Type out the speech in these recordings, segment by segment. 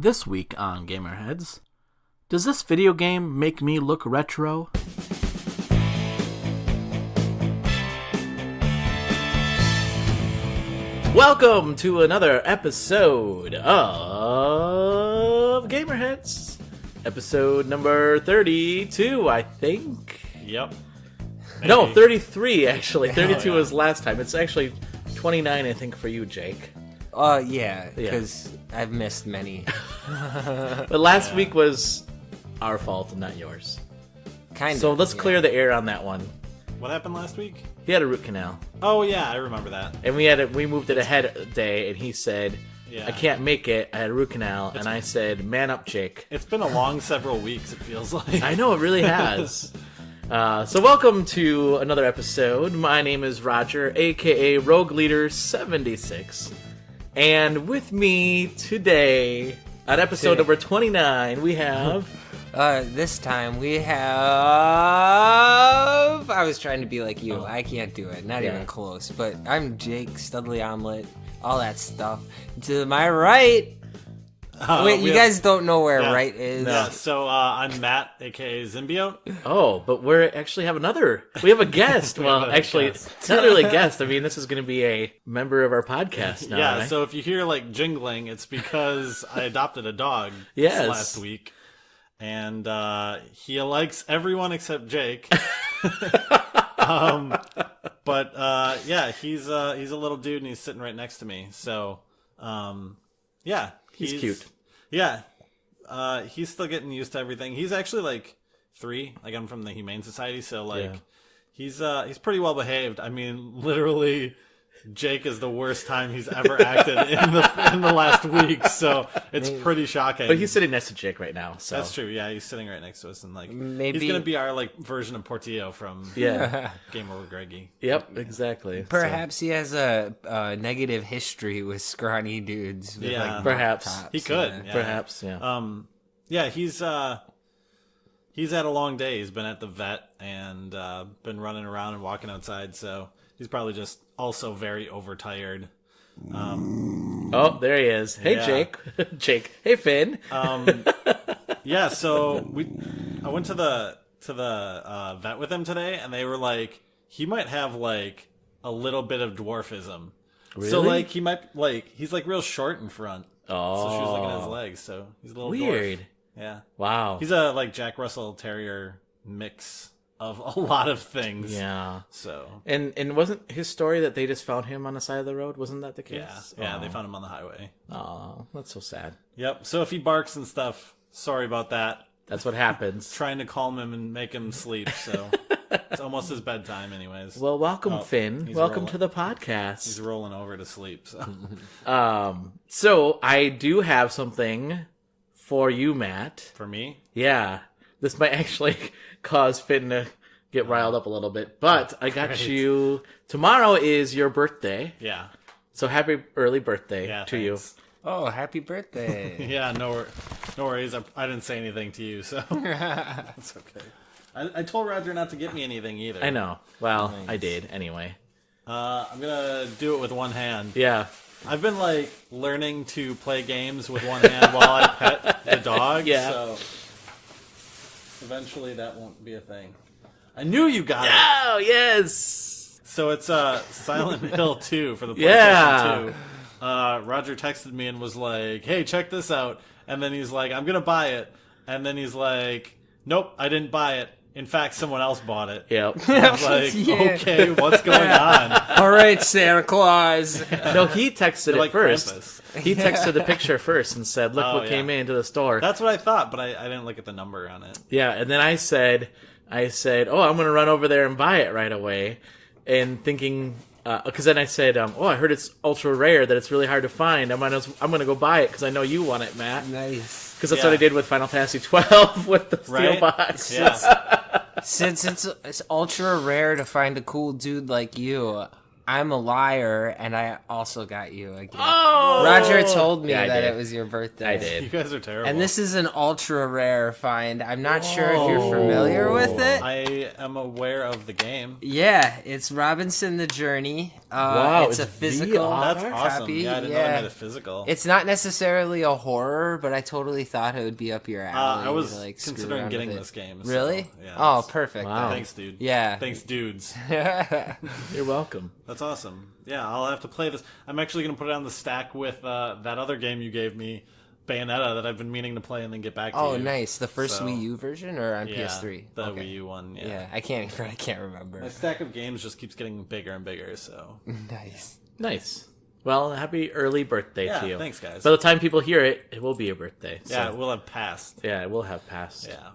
This week on Gamerheads, does this video game make me look retro? Welcome to another episode of Gamerheads. Episode number 32, I think. Yep. Maybe. No, 33 actually. 32 yeah. was last time. It's actually 29, I think, for you, Jake. Yeah, because I've missed many. But last week was our fault and not yours. Kind of. So let's clear the air on that one. What happened last week? He had a root canal. Oh yeah, I remember that. And we moved it ahead a day, and he said, I can't make it. I had a root canal. And I said, man up, Jake. It's been a long several weeks, it feels like. I know, it really has. So welcome to another episode. My name is Roger, a.k.a. Rogue Leader 76. And with me today, on episode number 29, we have... This time we have... I was trying to be like you. I can't do it. Not even close. But I'm Jake, Studley Omelet, all that stuff. To my right... Wait, you guys don't know where right is? No. So I'm Matt, a.k.a. Symbiote. Oh, but we actually have we have a guest. Well, actually, it's not really a guest. I mean, this is going to be a member of our podcast now. Yeah, right? so if you hear like jingling, it's because I adopted a dog last week. And he likes everyone except Jake. But he's a little dude and he's sitting right next to me. So, he's cute. Yeah. He's still getting used to everything. He's actually like 3. Like, I'm from the Humane Society, so like he's pretty well behaved. I mean, literally Jake is the worst time he's ever acted in the last week, so it's pretty shocking. But he's sitting next to Jake right now, so that's true. Yeah, he's sitting right next to us, and like maybe he's gonna be our like version of Portillo from Game Over Greggy. Yep, exactly. Perhaps he has a negative history with scrawny dudes. With, like, perhaps tops. He could. Yeah. Perhaps, He's had a long day. He's been at the vet and been running around and walking outside, so he's probably just also very overtired. Oh, there he is. Hey, Jake. Jake. Hey, Finn. So I went to the vet with him today, and they were like, he might have like a little bit of dwarfism. Really? So like he might he's like real short in front. Oh, so she was looking at his legs. So he's a little weird. Dwarf. Yeah. Wow. He's a like Jack Russell Terrier mix of a lot of things. Yeah. So and wasn't his story that they just found him on the side of the road? Wasn't that the case? Yeah. They found him on the highway. Oh, that's so sad. Yep. So if he barks and stuff, sorry about that. That's what happens. Trying to calm him and make him sleep. So it's almost his bedtime, anyways. Well, welcome, Finn. Welcome to the podcast. He's rolling over to sleep. So. So I do have something for you, Matt. For me? Yeah. This might actually cause Finn to get riled up a little bit, but I got you. Tomorrow is your birthday. Yeah. So happy early birthday to thanks. you. Oh, happy birthday. Yeah, no worries. I didn't say anything to you, so it's okay. I told Roger not to get me anything either. I know. Well, I did anyway. I'm going to do it with one hand. Yeah. I've been like learning to play games with one hand while I pet the dog. Yeah. So eventually that won't be a thing. I knew you got it. Oh, yes. So it's Silent Hill 2 for the PlayStation 2. Roger texted me and was like, hey, check this out. And then he's like, I'm going to buy it. And then he's like, nope, I didn't buy it. In fact, someone else bought it. Yep. I was like, okay, what's going on? All right, Santa Claus. No, he texted it like first. Krampus. He texted the picture first and said, look what came into the store. That's what I thought, but I didn't look at the number on it. Yeah, and then I said, oh, I'm going to run over there and buy it right away. And thinking, because then I said, I heard it's ultra rare, that it's really hard to find. I'm going to go buy it because I know you want it, Matt. Nice. Because that's what I did with Final Fantasy 12 with the steel box. Yeah. Since it's ultra rare to find a cool dude like you, I'm a liar, and I also got you a gift. Oh! Roger told me Yeah, that did. it was your birthday. I did. You guys are terrible. And this is an ultra rare find. I'm not sure if you're familiar with it. I am aware of the game. Yeah, it's Robinson the Journey Wow, it's a it's physical VR? That's awesome. copy. Yeah, I didn't know they made it physical. It's not necessarily a horror, but I totally thought it would be up your alley. I was to, like, screw considering around getting with it. this game. So, Really? yeah, Oh, perfect. Wow. Thanks, dude. Yeah. Thanks, dudes. You're welcome. That's awesome. Yeah, I'll have to play this. I'm actually going to put it on the stack with that other game you gave me, Bayonetta, that I've been meaning to play and then get back to you. Oh, nice. The first So, Wii U version or on yeah, PS3? The Okay. Wii U one, yeah. Yeah, I can't remember. My stack of games just keeps getting bigger and bigger, so... Nice. Nice. Well, happy early birthday Yeah, to you. thanks, guys. By the time people hear it, it will be your birthday. So, Yeah, we'll have passed. yeah, it will have passed. Yeah,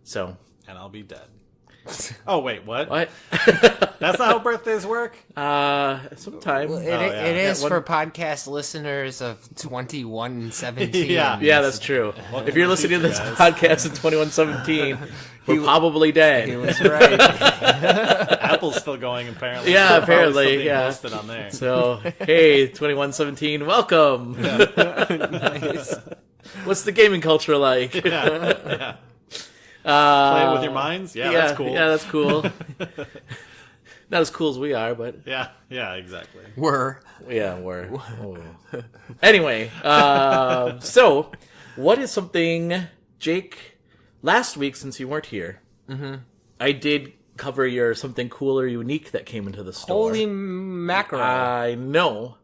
So, and I'll be dead. Oh, wait, what? what? That's not how birthdays work? Sometime. Well, yeah. it is Yeah, for podcast listeners of 2117. Yeah. Yeah, that's true. If you're listening to this podcast in 2117, we're probably He dead. was right. Apple's still going, apparently. Yeah, It's probably still apparently, being yeah. posted on there. So, hey, 2117, welcome. Nice. What's the gaming culture like? Yeah. Play it with your minds? Yeah, that's cool. Yeah, that's cool. Not as cool as we are, but Yeah, exactly. We're yeah, we're. Oh. Anyway, so what is something, Jake? Last week, since you weren't here, I did cover your something cool or unique that came into the store. holy mackerel. I know.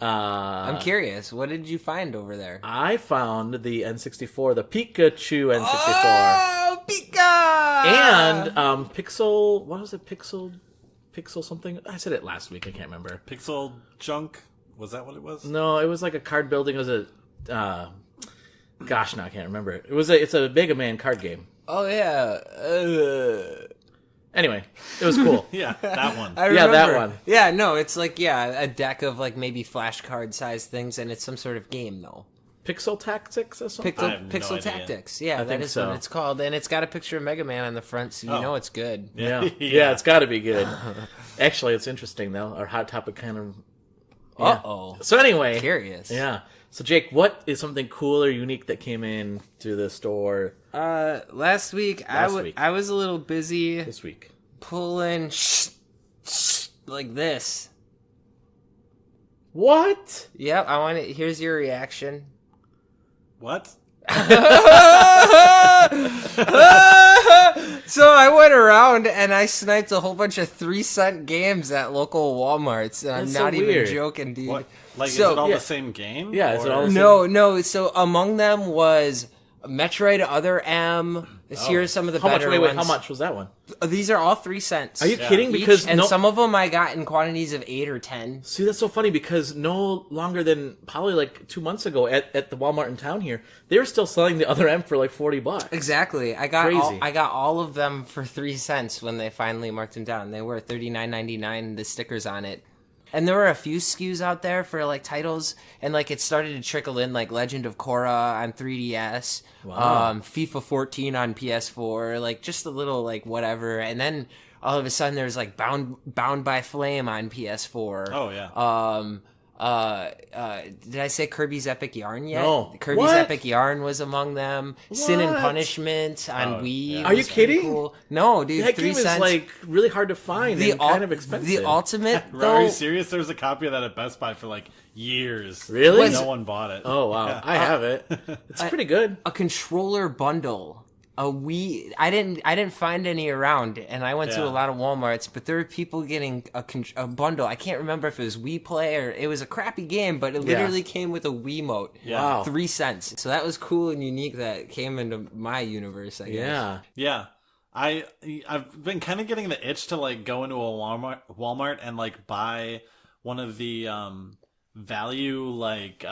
I'm curious. What did you find over there? I found the N64, the Pikachu N64, Oh, Pika! and Pixel. What was it? Pixel something. I said it last week. I can't remember. Pixel Junk? Was that what it was? No, it was like a card building. It was a. Gosh, no, I can't remember it. It's a Mega Man card game. Oh yeah. Anyway, it was cool. Yeah, that one. I Yeah, that remember. one. Yeah, no, it's like a deck of like maybe flashcard sized things, and it's some sort of game though. Pixel Tactics or something. I have no Pixel idea. Tactics. Yeah, that think is so. what it's called, and it's got a picture of Mega Man on the front, so you know it's good. Yeah, yeah, it's got to be good. Actually, it's interesting though. Our hot topic kind of. Yeah. Uh-oh. So anyway, Curious. yeah. So Jake, what is something cool or unique that came in to the store Last week week. I was a little busy this week? pulling like this. What? Yep, I want it. Here's your reaction. What? So I went around and I sniped a whole bunch of 3-cent games at local Walmarts, and I'm That's so not even weird. joking, dude. What? Like, So- is it all yeah. the same game? Yeah, is it Or- all the same- No. So among them was Metroid Other M. Here are some of the How much? better Wait, ones. how much was that one? These are all 3 cents. Are you Yeah. kidding? each, Because and no, some of them I got in quantities of 8 or 10. see, that's so funny because no longer than probably like 2 months ago at the Walmart in town here, they were still selling the other M for like $40. Exactly. I got Crazy. all of them for 3 cents when they finally marked them down. They were $39.99. The stickers on it. And there were a few SKUs out there for like titles, and like it started to trickle in, like Legend of Korra on 3DS, Wow. FIFA 14 on PS4, like just a little like whatever. And then all of a sudden there's like Bound by Flame on PS4. Oh, yeah. Did I say Kirby's Epic Yarn yet? No. Kirby's What? Epic Yarn was among them. Sin and What? Punishment on Oh, Wii. yeah. Are you was pretty kidding? Cool. No, dude. That 3 game cents. is like really hard to find and kind of expensive. The ultimate Are though. you serious? There was a copy of that at Best Buy for like years. Really? Was- No one bought it. Oh wow, Yeah. I have it. It's pretty good. A controller bundle. A Wii. I didn't find any around, and I went to Yeah. a lot of WalMarts, but there were people getting a bundle. I can't remember if it was Wii Play or it was a crappy game, but it Yeah. literally came with a Wiimote. Yeah. Wow. 3 cents. So that was cool and unique. That came into my universe. I guess. Yeah. Yeah. I've been kind of getting the itch to like go into a Walmart and like buy one of the value like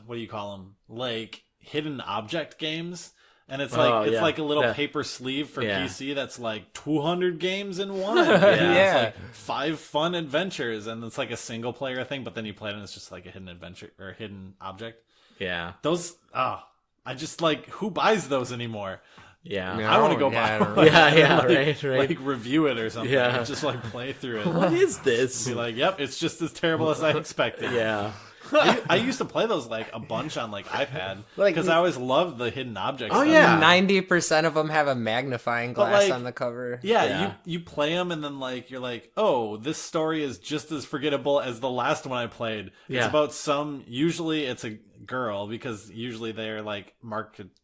what do you call them? Like hidden object games. And it's like Oh, yeah. like a little Yeah. paper sleeve for Yeah. PC that's like 200 games in one. Yeah. It's like 5 fun adventures, and it's like a single player thing, but then you play it and it's just like a hidden adventure or hidden object. Yeah. Those I just like, who buys those anymore? Yeah. No. I want to go yeah, I buy don't one. know. Yeah, like, right. Like review it or something. Yeah. Just like play through it. What is this? Be like, yep, it's just as terrible as I expected. Yeah. I used to play those like a bunch on like iPad because I always loved the hidden objects. Oh yeah, 90% of them have a magnifying glass like, on the cover. Yeah, you play them and then like you're like, oh, this story is just as forgettable as the last one I played. It's about usually it's a girl because usually they're like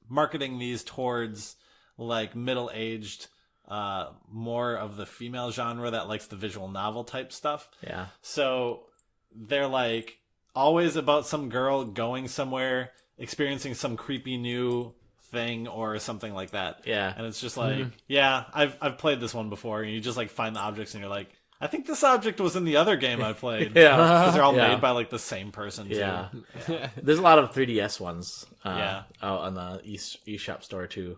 marketing these towards like middle-aged, more of the female genre that likes the visual novel type stuff. Yeah. So they're like always about some girl going somewhere, experiencing some creepy new thing or something like that. Yeah. And it's just like, I've played this one before, and you just like find the objects and you're like, I think this object was in the other game I played. Because they're all made by like the same person too. Yeah. There's a lot of 3DS ones out on the eShop store too.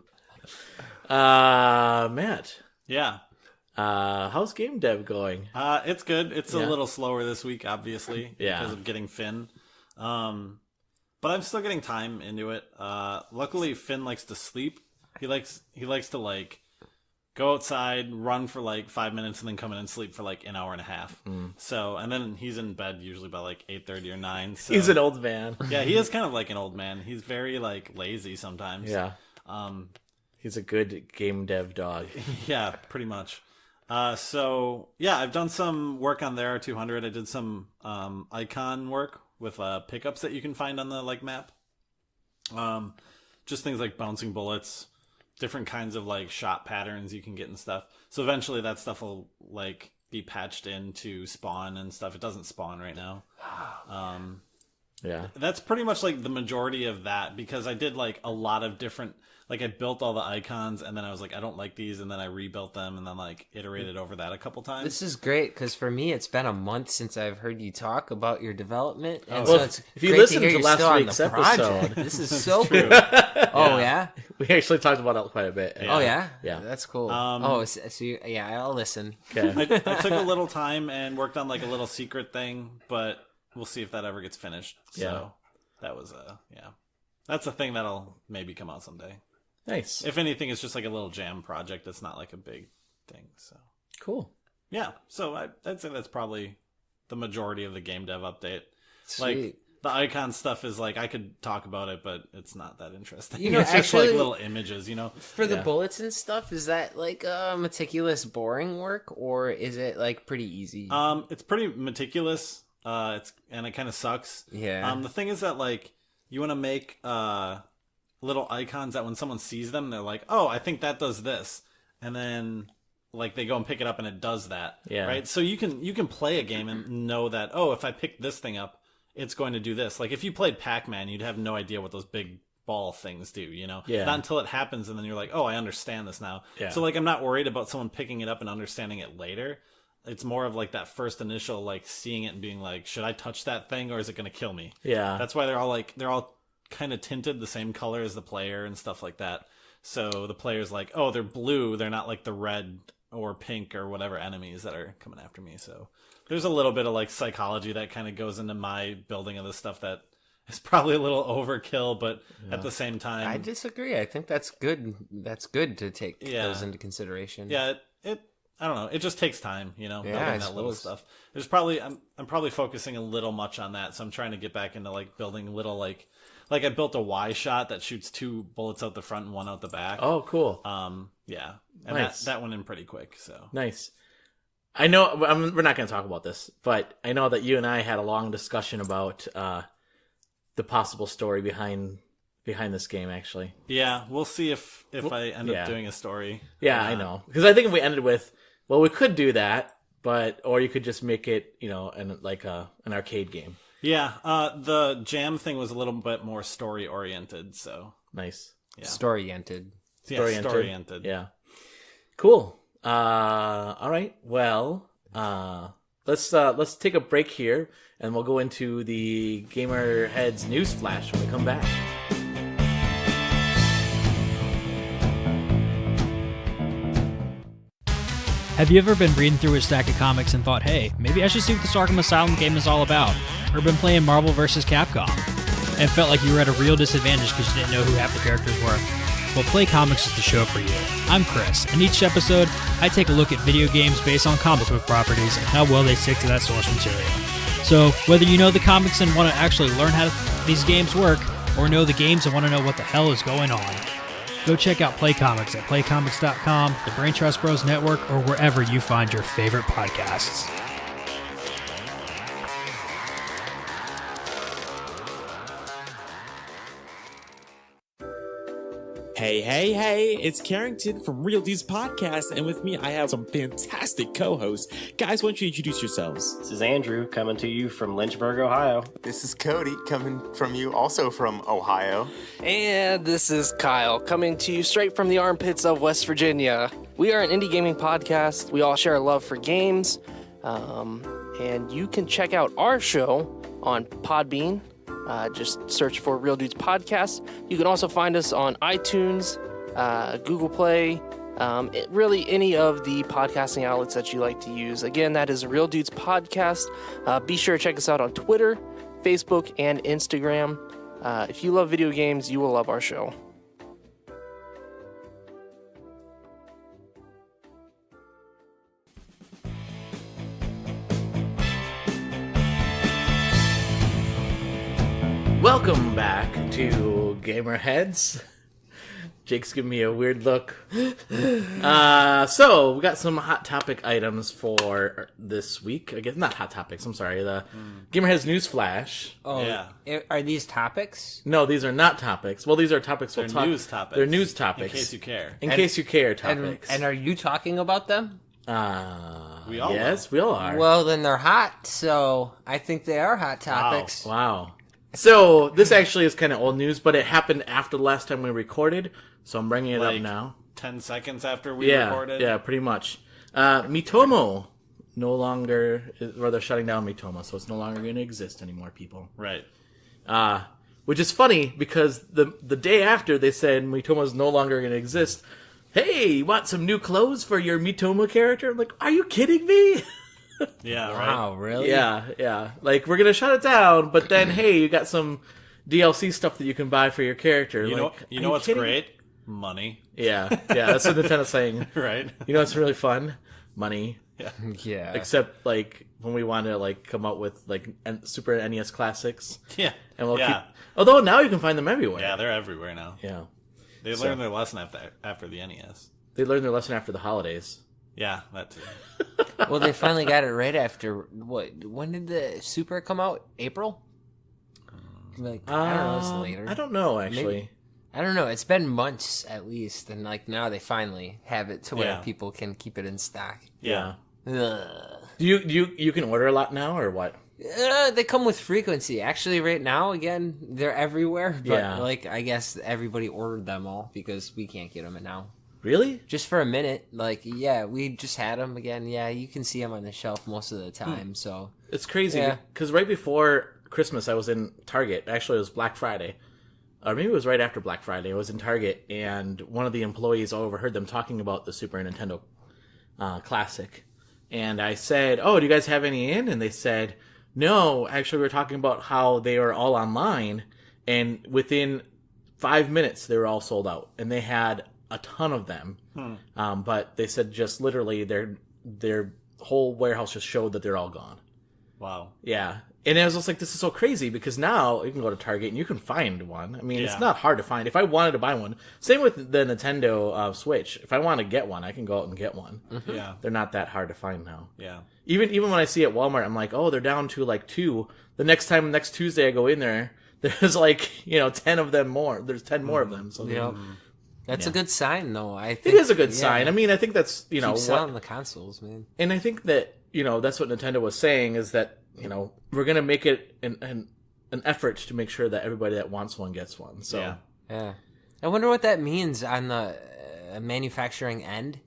Matt. Yeah. How's game dev going? It's good. It's a little slower this week, obviously, because of getting Finn. But I'm still getting time into it. Luckily, Finn likes to sleep. He likes to like go outside, run for like 5 minutes, and then come in and sleep for like an hour and a half. So, and then he's in bed usually by like 8:30 or 9. So. He's an old man. Yeah, he is kind of like an old man. He's very like lazy sometimes. Yeah. He's a good game dev dog. Yeah, pretty much. So yeah, I've done some work on there 200. I did some icon work with pickups that you can find on the like map. Just things like bouncing bullets, different kinds of like shot patterns you can get and stuff. So eventually that stuff will like be patched in to spawn and stuff. It doesn't spawn right now. Yeah. That's pretty much like the majority of that, because I did like a lot of different, like I built all the icons and then I was like, I don't like these, and then I rebuilt them and then like iterated over that a couple times. This is great because for me it's been a month since I've heard you talk about your development, and well, so it's if you great listen to hear to you're last still on week's the episode, project. This is so cool. Oh yeah? We actually talked about it quite a bit. Oh yeah? Yeah. That's cool. I'll listen. Okay. I took a little time and worked on like a little secret thing, but we'll see if that ever gets finished. So that was that's a thing that'll maybe come out someday. Nice. If anything, it's just like a little jam project. It's not like a big thing. So cool. Yeah. So I'd say that's probably the majority of the game dev update. Sweet. Like the icon stuff is like I could talk about it, but it's not that interesting. You know, it's just like little images, you know. For the bullets and stuff, is that like meticulous, boring work, or is it like pretty easy? It's pretty meticulous. And it kind of sucks. Yeah. The thing is that like you want to make little icons that when someone sees them, they're like, oh, I think that does this, and then like they go and pick it up and it does that. Yeah. Right. So you can play a game and know that, oh, if I pick this thing up, it's going to do this. Like if you played Pac-Man, you'd have no idea what those big ball things do, you know? Yeah. Not until it happens and then you're like, oh, I understand this now. Yeah. So like I'm not worried about someone picking it up and understanding it later. It's more of like that first initial like seeing it and being like, should I touch that thing or is it going to kill me? Yeah. That's why they're all kind of tinted the same color as the player and stuff like that. So the player's like, oh, they're blue. They're not like the red or pink or whatever enemies that are coming after me. So there's a little bit of like psychology that kind of goes into my building of this stuff that is probably a little overkill, but at the same time, I disagree. I think that's good. That's good to take those into consideration. Yeah, it I don't know. It just takes time, you know, Yeah, building that little stuff. There's probably I'm probably focusing a little much on that, so I'm trying to get back into like building little like I built a Y shot that shoots 2 bullets out the front and 1 out the back. Oh, cool. Yeah, and Nice. that went in pretty quick. So Nice. I know we're not going to talk about this, but I know that you and I had a long discussion about the possible story behind this game. Actually, yeah, we'll see if I end up doing a story. Yeah, I know, because I think if we ended with, well, we could do that, or you could just make it, you know, like an arcade game. Yeah, the jam thing was a little bit more story oriented. So Nice. yeah, Story-oriented. story-oriented. Yeah. Cool. All right. Well, let's take a break here, and we'll go into the Gamerheads News Flash when we come back. Have you ever been reading through a stack of comics and thought, hey, maybe I should see what this Arkham Asylum game is all about? Or been playing Marvel vs. Capcom and felt like you were at a real disadvantage because you didn't know who half the characters were? Well, Play Comics is the show for you. I'm Chris, and each episode, I take a look at video games based on comic book properties and how well they stick to that source material. So, whether you know the comics and want to actually learn how these games work, or know the games and want to know what the hell is going on, go check out Play Comics at playcomics.com, the Brain Trust Bros Network, or wherever you find your favorite podcasts. Hey, it's Carrington from Real Dudes Podcast, and with me I have some fantastic co-hosts. Guys, why don't you introduce yourselves? This is Andrew, coming to you from Lynchburg, Ohio. This is Cody, coming from you also from Ohio. And this is Kyle, coming to you straight from the armpits of West Virginia. We are an indie gaming podcast. We all share a love for games. And you can check out our show on Podbean. Just search for Real Dudes Podcast. You can also find us on iTunes, Google Play, really any of the podcasting outlets that you like to use. Again, that is Real Dudes Podcast. Be sure to check us out on Twitter, Facebook, and Instagram. If you love video games, you will love our show. Welcome back to Gamerheads. Jake's giving me a weird look. So, we got some hot topic items for this week. I guess not hot topics, I'm sorry. The Gamerheads News Flash. Oh, Yeah. Are these topics? No, these are not topics. Well, these are topics we'll They're talk. news topics. They're news topics. In case you care. In case you care topics. And are you talking about them? We all yes, we all are. Well, then they're hot, so I think they are hot topics. Wow. So, this actually is kind of old news, but it happened after the last time we recorded, so I'm bringing it up now. 10 seconds after we recorded? Yeah, pretty much. Miitomo no longer, or they're shutting down Miitomo, so it's no longer going to exist anymore, people. Right. Which is funny, because the day after they said Miitomo's no longer going to exist, hey, you want some new clothes for your Miitomo character? I'm like, are you kidding me? Yeah, Wow, right. really? Yeah. Like, we're going to shut it down, but then, hey, you got some DLC stuff that you can buy for your character. You like, know what's kidding? great? Money. Yeah, that's what Nintendo's saying. Right. You know what's really fun? Money. Yeah. Except, like, when we want to, like, come up with, like, Super NES classics. Yeah. And we'll Yeah. keep... Although, now you can find them everywhere. Yeah, they're everywhere now. Yeah. They learned their lesson after the NES. They learned their lesson after the holidays. Yeah, that too. Well, they finally got it right after, what, when did the Super come out? April? Like, I don't know, it's later. I don't know, actually. Maybe. I don't know, it's been months at least, and like now they finally have it to where Yeah. people can keep it in stock. Yeah. Ugh. Do you can order a lot now, or what? They come with frequency. Actually, right now, again, they're everywhere. But, Yeah. like, I guess everybody ordered them all because we can't get them now. Really? Just for a minute. Like, yeah, we just had them again. Yeah, you can see them on the shelf most of the time, so. It's crazy, Yeah. because right before Christmas, I was in Target. Actually, it was Black Friday. Or maybe it was right after Black Friday. I was in Target, and one of the employees overheard them talking about the Super Nintendo Classic. And I said, oh, do you guys have any in? And they said, no, actually, we were talking about how they are all online, and within 5 minutes, they were all sold out. And they had a ton of them. But they said just literally their whole warehouse just showed that they're all gone. Wow. Yeah. And I was just like, this is so crazy, because now you can go to Target and you can find one. I mean, Yeah. it's not hard to find. If I wanted to buy one, same with the Nintendo Switch. If I want to get one, I can go out and get one. Yeah. They're not that hard to find now. Yeah. Even when I see at Walmart, I'm like, oh, they're down to like 2. The next Tuesday I go in there, there's like, 10 of them more. There's 10 more of them. So Yep. That's a good sign, though. I it think is a good sign. I mean, I think that's, keep what, selling the consoles, man. and I think that, that's what Nintendo was saying, is that, we're going to make it an effort to make sure that everybody that wants one gets one. So, Yeah. I wonder what that means on the manufacturing end,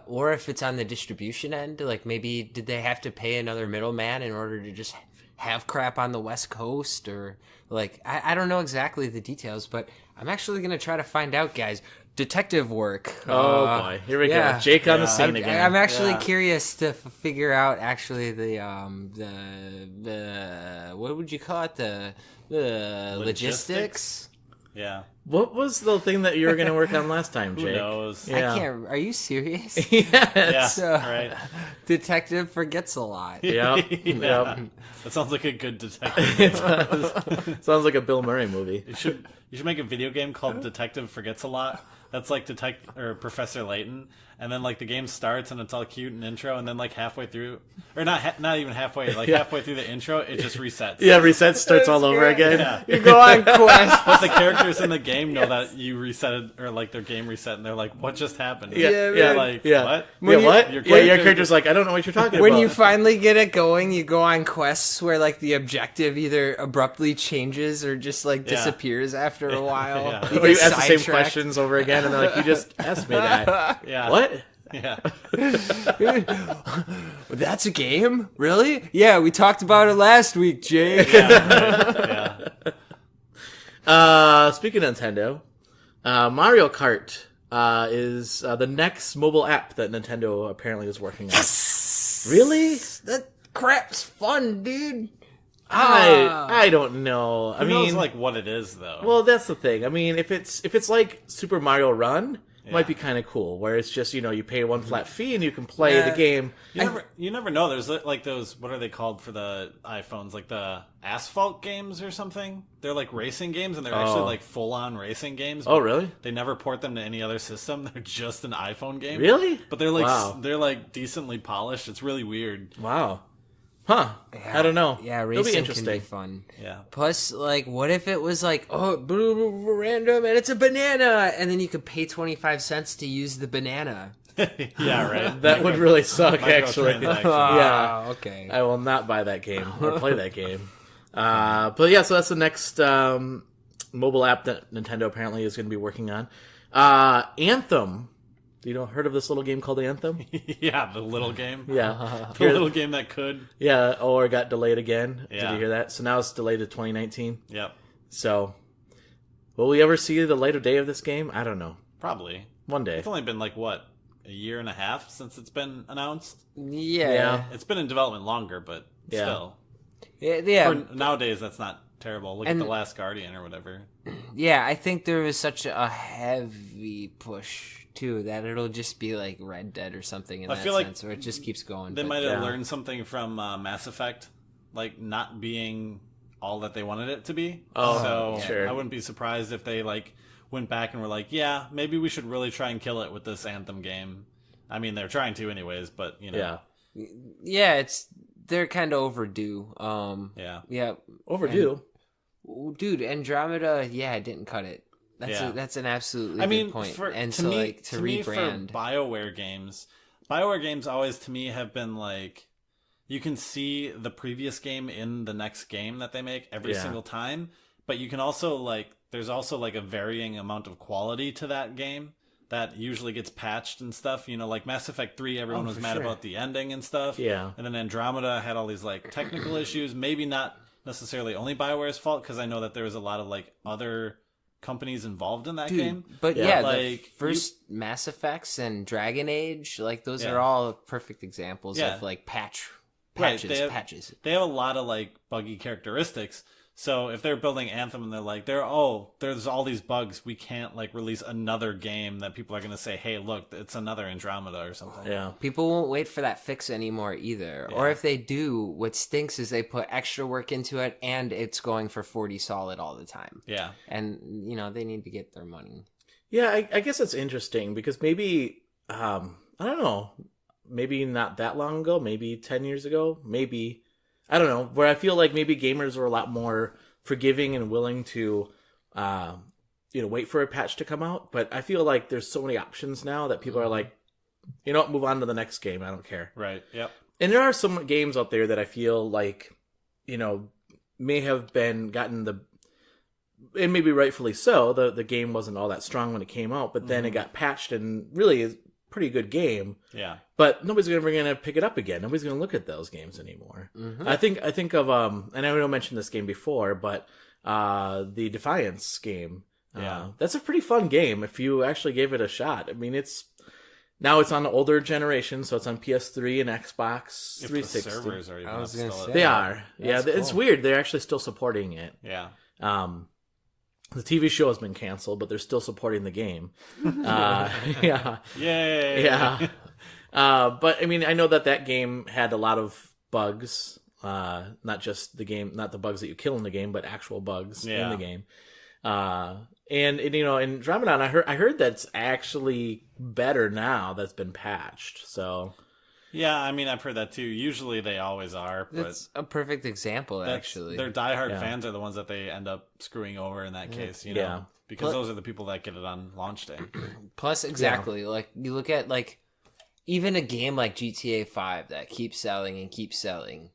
or if it's on the distribution end. Like, maybe did they have to pay another middleman in order to just have crap on the West Coast? Or, like, I don't know exactly the details, but I'm actually going to try to find out, guys. Detective work. oh boy, here we go. Jake on the scene again. I'm actually Yeah. curious to figure out actually the what would you call it, the logistics Yeah. What was the thing that you were going to work on last time, Jake? Who knows? Yeah. I can't. Are you serious? Yes. Yeah. Right. Detective forgets a lot. Yep. Yeah. Yep. That sounds like a good detective. Sounds like a Bill Murray movie. You should make a video game called Detective Forgets a Lot. That's like Professor Layton, and then like the game starts and it's all cute and intro, and then like halfway through, or not even halfway, like halfway through the intro, it just resets. Yeah, reset starts all over again. Yeah. You go on quest. But the characters in the game know that you reset it, or like their game reset, and they're like, "What just happened?" Yeah, Yeah, yeah, like yeah. what? Yeah, what? Your Your character's like, I don't know what you're talking When about. you finally get it going, you go on quests where like the objective either abruptly changes or just like disappears after a while. Yeah. Or you get ask the same sidetracked. questions over again, and they're like, you just asked me that. Yeah. What? Yeah. That's a game? Really? Yeah, we talked about it last week, Jake. Yeah. Speaking of Nintendo, Mario Kart is the next mobile app that Nintendo apparently is working on. Really? That crap's fun, dude. I don't know. Who knows like what it is though? Well, that's the thing. I mean, if it's like Super Mario Run, it might be kind of cool. Where it's just you pay one flat fee and you can play the game. You never know. There's like those, what are they called for the iPhones? Like the Asphalt games or something. They're like racing games, and they're actually like full on racing games. Oh, really? They never port them to any other system. They're just an iPhone game. Really? But they're like Wow. they're like decently polished. It's really weird. Wow. Huh. I don't know. Yeah, It'll racing be interesting. can be fun. Yeah. Plus, like, what if it was like, random, and it's a banana, and then you could pay 25 cents to use the banana. Yeah, right. That would really suck, actually. Microtransaction. Yeah. Okay. I will not buy that game or play that game. But yeah, so that's the next mobile app that Nintendo apparently is going to be working on. Anthem. Heard of this little game called Anthem? Yeah, the little game. Yeah. The little game that could. Yeah, or got delayed again. Did Yeah. you hear that? So now it's delayed to 2019. Yep. So, will we ever see the light of day of this game? I don't know. Probably. One day. It's only been like what, a year and a half since it's been announced. Yeah. It's been in development longer, but Yeah. still. Yeah. For nowadays, that's not terrible. Look at The Last Guardian or whatever. Yeah, I think there was such a heavy push too that it'll just be like Red Dead or something in I that feel like sense, where it just keeps going. They but- might have learned something from Mass Effect, like not being all that they wanted it to be. Oh, so sure. I wouldn't be surprised if they like went back and were like, yeah, maybe we should really try and kill it with this Anthem game. I mean, they're trying to anyways, but Yeah. Yeah, they're kind of overdue. Yeah. Overdue. Dude, Andromeda, it didn't cut it. That's an absolutely good point. And to so me, like to me, rebrand for BioWare games always to me have been like, you can see the previous game in the next game that they make every single time, but you can also like, there's also like a varying amount of quality to that game that usually gets patched and stuff. Like Mass Effect 3, everyone was mad about the ending and stuff. Yeah. And then Andromeda had all these like technical issues, maybe not necessarily only BioWare's fault, because I know that there was a lot of like other companies involved in that game. But Yeah, the like, first Mass Effects and Dragon Age, like those are all perfect examples Yeah. of like patches. They have a lot of like buggy characteristics. So if they're building Anthem and they're like, there's all these bugs, we can't like release another game that people are going to say, hey, look, it's another Andromeda or something. Yeah. People won't wait for that fix anymore either. Yeah. Or if they do, what stinks is they put extra work into it and it's going for 40 solid all the time. Yeah. And, they need to get their money. Yeah, I guess it's interesting because maybe, I don't know, maybe not that long ago, maybe 10 years ago, maybe, I don't know, where I feel like maybe gamers were a lot more forgiving and willing to, wait for a patch to come out. But I feel like there's so many options now that people are like, move on to the next game. I don't care. Right. Yep. And there are some games out there that I feel like, may have gotten and maybe rightfully so, the game wasn't all that strong when it came out, but then it got patched and really is a pretty good game. Yeah. But nobody's going to pick it up again. Nobody's going to look at those games anymore. Mm-hmm. I think of, and I know I mentioned this game before, but the Defiance game. Yeah. That's a pretty fun game if you actually gave it a shot. I mean, now it's on the older generation, so it's on PS3 and Xbox If 360. the servers are even I up was gonna still. say. They are. Yeah, That's it's cool. weird. They're actually still supporting it. Yeah. The TV show has been canceled, but they're still supporting the game. Yeah. Yay! Yeah. But I mean, I know that game had a lot of bugs. Not just the game, not the bugs that you kill in the game, but actual bugs in the game. And you know, in Dramanon, I heard that's actually better now. That's been patched. So. Yeah, I mean, I've heard that too. Usually they always are. But That's a perfect example, actually. Their diehard fans are the ones that they end up screwing over in that case, you know? Yeah. Because those are the people that get it on launch day. Plus, exactly. Like, you look at, like, even a game like GTA 5 that keeps selling and keeps selling.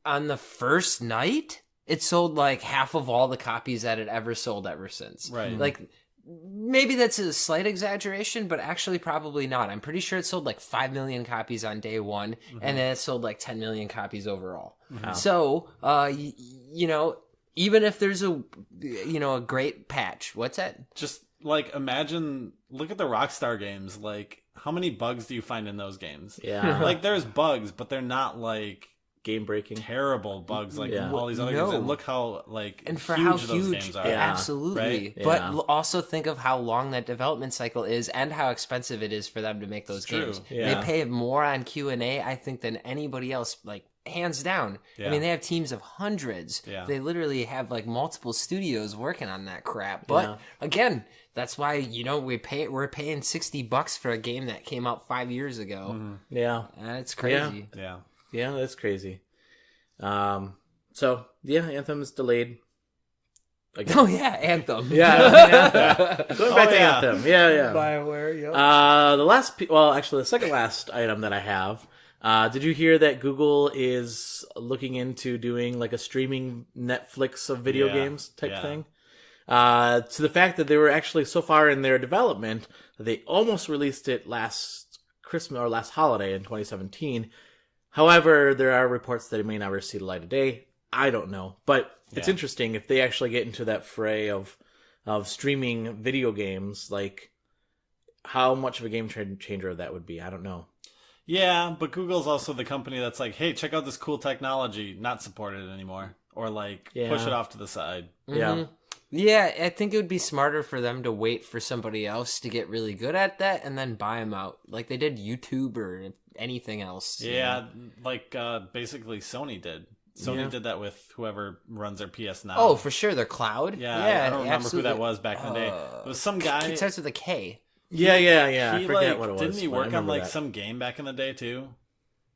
On the first night, it sold, like, half of all the copies that it ever sold ever since. Right. Like, maybe that's a slight exaggeration, but actually probably not. I'm pretty sure it sold like 5 million copies on day one, and then it sold like 10 million copies overall. So, you know, even if there's a great patch, what's that? Just, like, look at the Rockstar games. Like, how many bugs do you find in those games? Yeah. Like, there's bugs, but they're not, like, game breaking, terrible bugs like all these other No. games. And look how, like, And for huge how those huge, games are. absolutely. Right? But Yeah. also think of how long that development cycle is, and how expensive it is for them to make those games. Yeah. They pay more on Q&A, I think, than anybody else. Like, hands down. Yeah. I mean, they have teams of hundreds. Yeah. They literally have like multiple studios working on that crap. But again, that's why, you know, we're paying $60 for a game that came out 5 years ago. Yeah. That's crazy. Yeah. Yeah, that's crazy. So yeah, Anthem's delayed. Again. Oh yeah, Anthem. Yeah. Going back to Anthem. Yeah. BioWare, yep. The second last item that I have. Did you hear that Google is looking into doing like a streaming Netflix of video games type thing? To the fact that they were actually so far in their development that they almost released it last Christmas or last holiday in 2017. However, there are reports that it may never see the light of day. I don't know, but it's interesting if they actually get into that fray of streaming video games. Like, how much of a game changer that would be? I don't know. Yeah, but Google's also the company that's like, hey, check out this cool technology, not supported anymore, or like push it off to the side. Yeah. Yeah, I think it would be smarter for them to wait for somebody else to get really good at that and then buy them out, like they did YouTube or anything else. Yeah, like basically Sony did. Sony did that with whoever runs their PS Now. Oh, for sure, their cloud. Yeah, I don't remember who that was back in the day. It was some guy. It starts with a K. Yeah. I He forget like what it was. didn't he but I work on remember like that. some game back in the day too?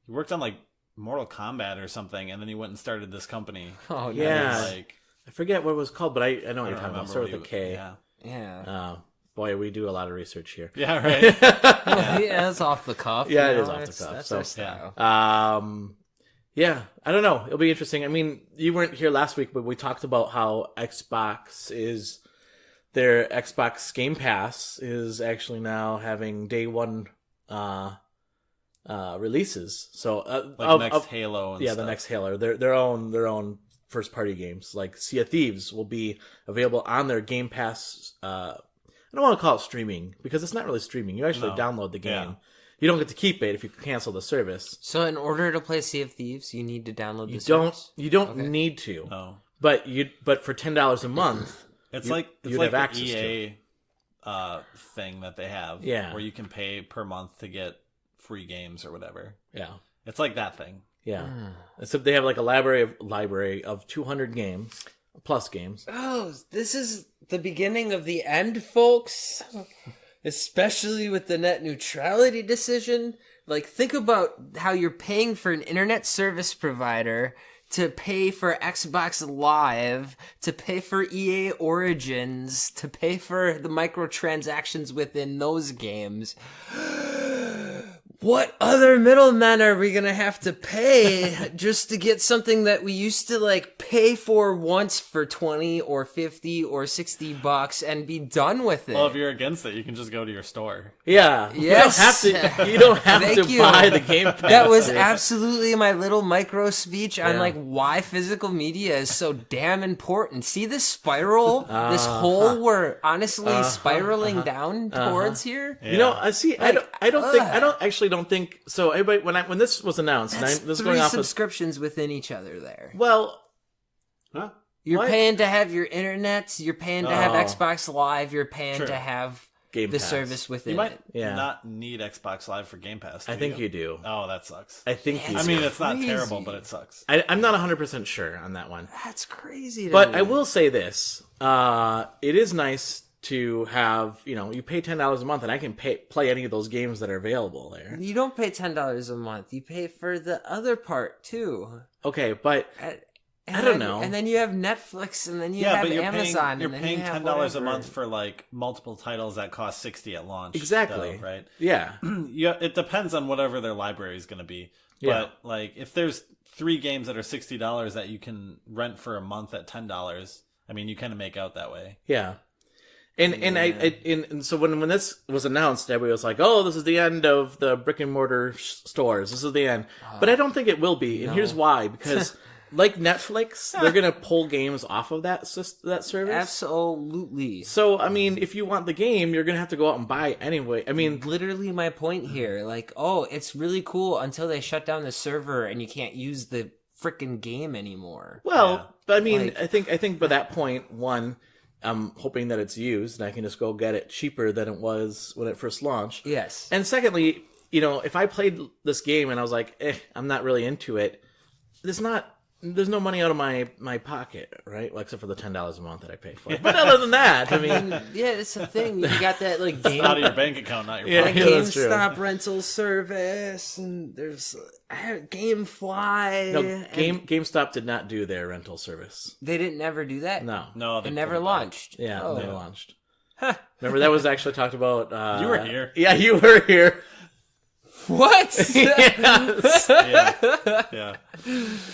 He worked on like Mortal Kombat or something, and then he went and started this company. Oh, Yeah. Like I forget what it was called, but I know what you're I talking don't about. Start remember with a K. Yeah. Yeah. Boy, we do a lot of research here. Yeah, right. Yeah, it's off the cuff. Yeah, you it is know, off the it's- cuff, That's so- our style. Yeah, I don't know. It'll be interesting. I mean, you weren't here last week, but we talked about how their Xbox Game Pass is actually now having day one releases. So Like Halo and the stuff. next Halo, their own first party games like Sea of Thieves will be available on their Game Pass. I don't want to call it streaming because it's not really streaming. You actually download the game. Yeah. You don't get to keep it if you cancel the service. So, in order to play Sea of Thieves, you need to download the You service? don't need to. No. But for $10 a month, It's you- like you'd have the access to EA thing that they have. Yeah. Where you can pay per month to get free games or whatever. yeah. It's like that thing. Yeah. Except they have like a library of 200 games, plus games. Oh, this is the beginning of the end, folks. Especially with the net neutrality decision. Like, think about how you're paying for an internet service provider to pay for Xbox Live, to pay for EA Origins, to pay for the microtransactions within those games. What other middlemen are we gonna have to pay just to get something that we used to like pay for once for 20 or 50 or $60 and be done with it? Well, if you're against it, you can just go to your store. Yeah. Yes. You don't have Thank to you. buy the Game Pass. That was absolutely my little micro speech on Yeah. like why physical media is so damn important. See this spiral, this hole we're honestly spiraling down towards here. You know, I see. I don't think so. Everybody, when this was announced, and That's this is three going off of, subscriptions within each other there. well, Huh? You're What? paying to have your internet. You're paying to have Xbox Live. You're paying True. to have Game the Pass. service You within might it. Yeah. not need Xbox Live for Game Pass. I think you do. Oh, that sucks. I think you I do. mean, it's not crazy. terrible, but it sucks. I'm not 100% sure on that one. That's crazy. To But me. I will say this. It is nice to have, you pay $10 a month and I can play any of those games that are available there. You don't pay $10 a month. You pay for the other part too. Okay, but And I don't then- know. And then you have Netflix, and then you Yeah, have but you're Amazon. paying and then paying you have $10 a whatever. month for like multiple titles that cost $60 at launch. Exactly. though, right? yeah. Yeah, it depends on whatever their library is going to be. Yeah. But like, if there's 3 games that are $60 that you can rent for a month at $10, I mean, you kind of make out that way. Yeah. And so when this was announced, everybody was like, "Oh, this is the end of the brick and mortar stores. This is the end." But I don't think it will be, and here's why: because like Netflix, they're gonna pull games off of that service. Absolutely. So I mean, if you want the game, you're gonna have to go out and buy it anyway. I mean, Literally my point here. Like, oh, it's really cool until they shut down the server and you can't use the freaking game anymore. well, but I mean, Like- I think by that point, one, I'm hoping that it's used and I can just go get it cheaper than it was when it first launched. Yes. And secondly, if I played this game and I was like, I'm not really into it, there's no money out of my pocket, right? Well, except for the $10 a month that I pay for it. But other than that, I mean, Yeah, it's the thing. You got that like It's out of your bank account, not your Yeah. pocket. that's true. GameStop rental service, and there's GameFly. no, and GameStop did not do their rental service. They didn't never do that. No. No, they It never pulled it back. launched. Yeah, Oh. they never launched. Remember, that was actually talked about. You were here. Yeah, you were here. What? Yes. Yeah.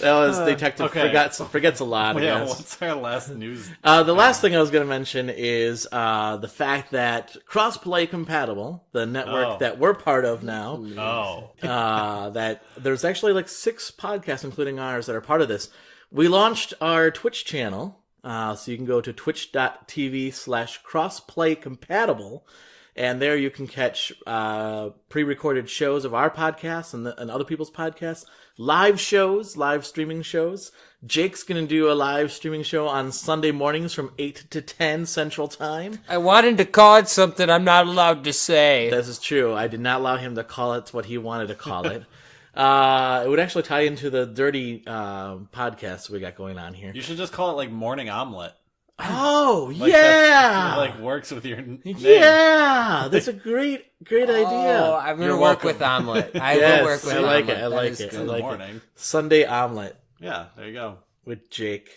That was Detective okay. forgets a lot, I Yeah, guess. what's our last news? The last thing I was going to mention is the fact that Crossplay Compatible, the network Oh. that we're part of now, Oh. that there's actually like 6 podcasts, including ours, that are part of this. We launched our Twitch channel, so you can go to twitch.tv/crossplaycompatible, and there you can catch pre-recorded shows of our podcasts and other people's podcasts, live streaming shows. Jake's going to do a live streaming show on Sunday mornings from 8 to 10 Central Time. I wanted to call it something I'm not allowed to say. This is true. I did not allow him to call it what he wanted to call it. It would actually tie into the dirty podcast we got going on here. You should just call it like Morning Omelet. Oh, Like yeah! It like works with your name. Yeah! That's a great idea. Oh, I'm going to You're work welcome. with Omelet. I Yes, will work with I like Omelet. it. I That like is it. good. I In the like morning. it. Sunday omelet Yeah, there you go. with Jake.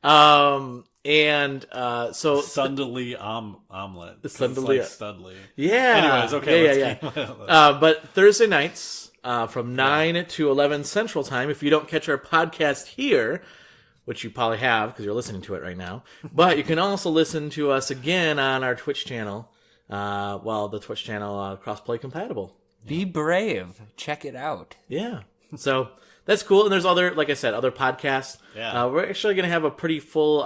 And so Sundley omelet. The 'cause it's Sundley- like Studley. Yeah. Anyways, okay. Yeah. Let's keep- But Thursday nights from 9 to 11 Central Time, if you don't catch our podcast here, which you probably have because you're listening to it right now, but you can also listen to us again on our Twitch channel. The Twitch channel Crossplay Compatible. Be brave. Check it out. Yeah. So that's cool. And there's other, like I said, other podcasts. Yeah. We're actually going to have a pretty full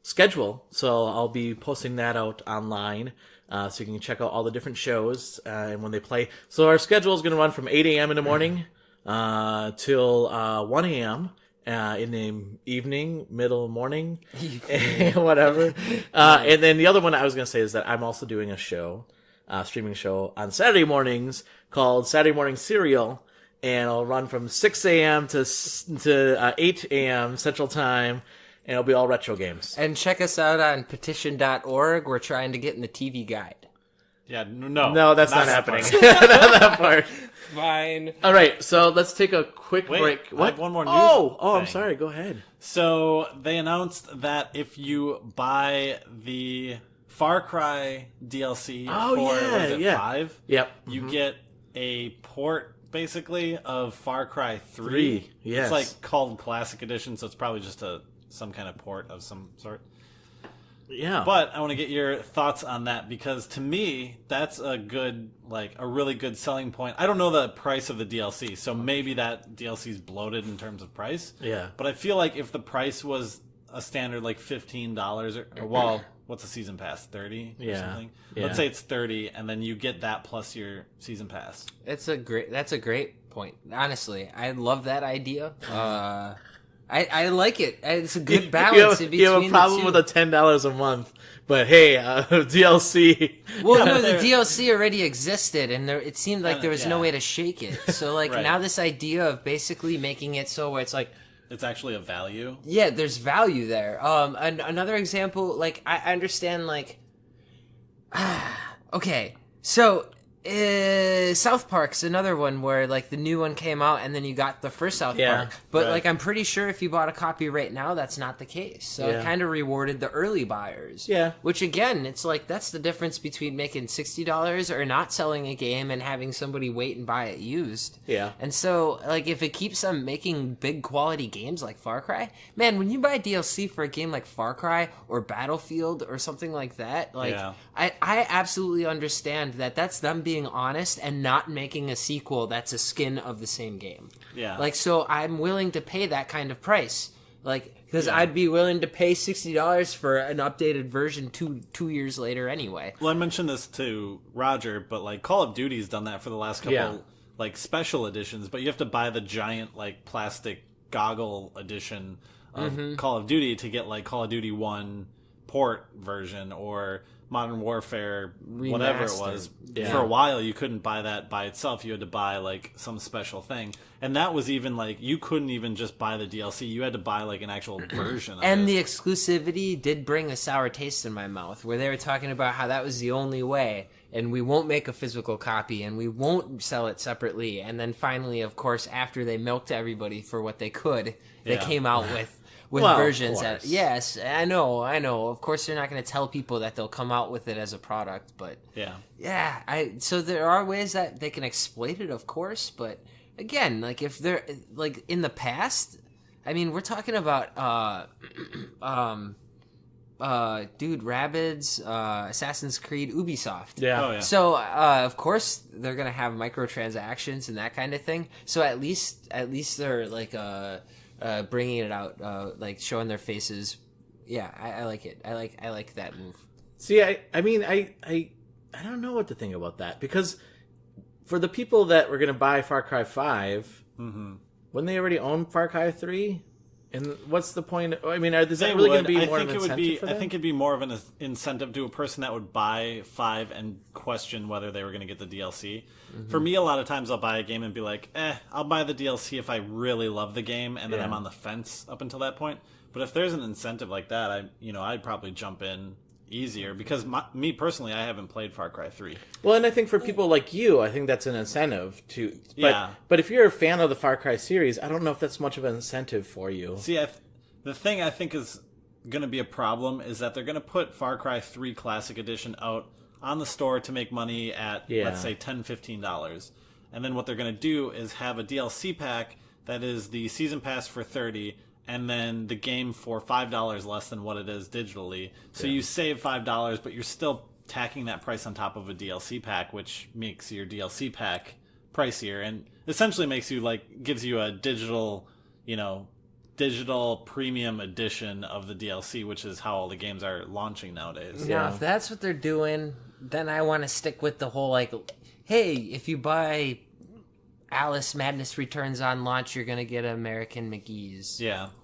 schedule. So I'll be posting that out online. So you can check out all the different shows and when they play. So our schedule is going to run from 8 a.m. in the morning till 1 a.m. In the evening, middle morning, whatever. And then the other one I was going to say is that I'm also doing a show, streaming show on Saturday mornings called Saturday Morning Serial. And it'll run from 6 a.m. to 8 a.m. Central Time. And it'll be all retro games. And check us out on petition.org. We're trying to get in the TV guide. Yeah, no. No, that's not that happening. part. Not that part. Fine. All right, so let's take a quick Wait, break. I have one more news I'm thing. sorry. Go ahead. So they announced that if you buy the Far Cry DLC Oh, for yeah, what is it, yeah. 5, Yep. you get a port basically of Far Cry 3. 3, yes. It's like called Classic Edition, so it's probably just some kind of port of some sort. Yeah. But I want to get your thoughts on that because to me, that's a really good selling point. I don't know the price of the DLC, so maybe that DLC is bloated in terms of price. Yeah. But I feel like if the price was a standard like $15 or well, what's a season pass? 30 or Yeah. something. Yeah. Let's say it's 30 and then you get that plus your season pass. That's a great point. Honestly, I love that idea. I like it. It's a good balance in between you have a problem the two. with the $10 a month, but hey, DLC. Well, no, the DLC already existed, and it seemed like there was no yeah. way to shake it. So, like, Right. now this idea of basically making it so where it's like, It's actually a value. yeah, there's value there. Another example, like, I understand, like, okay, so South Park's another one where like the new one came out and then you got the first South Yeah, Park, but right. like I'm pretty sure if you bought a copy right now, that's not the case. So it Yeah. kind of rewarded the early buyers. Yeah. Which again, it's like that's the difference between making $60 or not selling a game and having somebody wait and buy it used. Yeah. And so, like, if it keeps them making big quality games like Far Cry, man, when you buy DLC for a game like Far Cry or Battlefield or something like that, like, Yeah. I absolutely understand that that's them being honest and not making a sequel that's a skin of the same game. Yeah. Like, so I'm willing to pay that kind of price. Like, because I'd be willing to pay $60 for an updated version two years later anyway. Well, I mentioned this to Roger, but like Call of Duty's done that for the last couple Yeah. like special editions, but you have to buy the giant like plastic goggle edition of Call of Duty to get like Call of Duty 1 port version or Modern Warfare, whatever it was. Remastered. For a while, you couldn't buy that by itself. You had to buy like some special thing, and that was even like you couldn't even just buy the DLC. You had to buy like an actual version. Of And it. the exclusivity did bring a sour taste in my mouth, where they were talking about how that was the only way, and we won't make a physical copy, and we won't sell it separately. And then finally, of course, after they milked everybody for what they could, they Yeah. came out with Well, of versions. course. Yes, I know. Of course, they're not going to tell people that they'll come out with it as a product, but yeah. so there are ways that they can exploit it, of course, but again, like if they're like in the past, I mean, we're talking about dude, Rabbids, Assassin's Creed, Ubisoft. Yeah. Oh yeah. So of course they're gonna have microtransactions and that kind of thing. So at least they're like bringing it out, like showing their faces. Yeah, I like it. I like that move. See, I mean, I don't know what to think about that, because for the people that were going to buy Far Cry 5, wouldn't they already own Far Cry 3? And what's the point? I mean, is that really going to be more of an incentive for them? I think it'd be more of an incentive to a person that would buy 5 and question whether they were going to get the DLC. For me, a lot of times I'll buy a game and be like, I'll buy the DLC if I really love the game, and then I'm on the fence up until that point. But if there's an incentive like that, I'd probably jump in easier, because me personally, I haven't played Far Cry 3. Well, and I think for people like you, I think that's an incentive to. But, Yeah. But if you're a fan of the Far Cry series, I don't know if that's much of an incentive for you. See, the thing I think is going to be a problem is that they're going to put Far Cry 3 Classic Edition out on the store to make money at, let's say, $10, $15. And then what they're going to do is have a DLC pack that is the Season Pass for $30, and then the game for $5 less than what it is digitally. So you save $5, but you're still tacking that price on top of a DLC pack, which makes your DLC pack pricier, and essentially gives you a digital premium edition of the DLC, which is how all the games are launching nowadays. Now, if that's what they're doing, then I want to stick with the whole, like, hey, if you buy Alice Madness Returns on launch, you're going to get American McGee's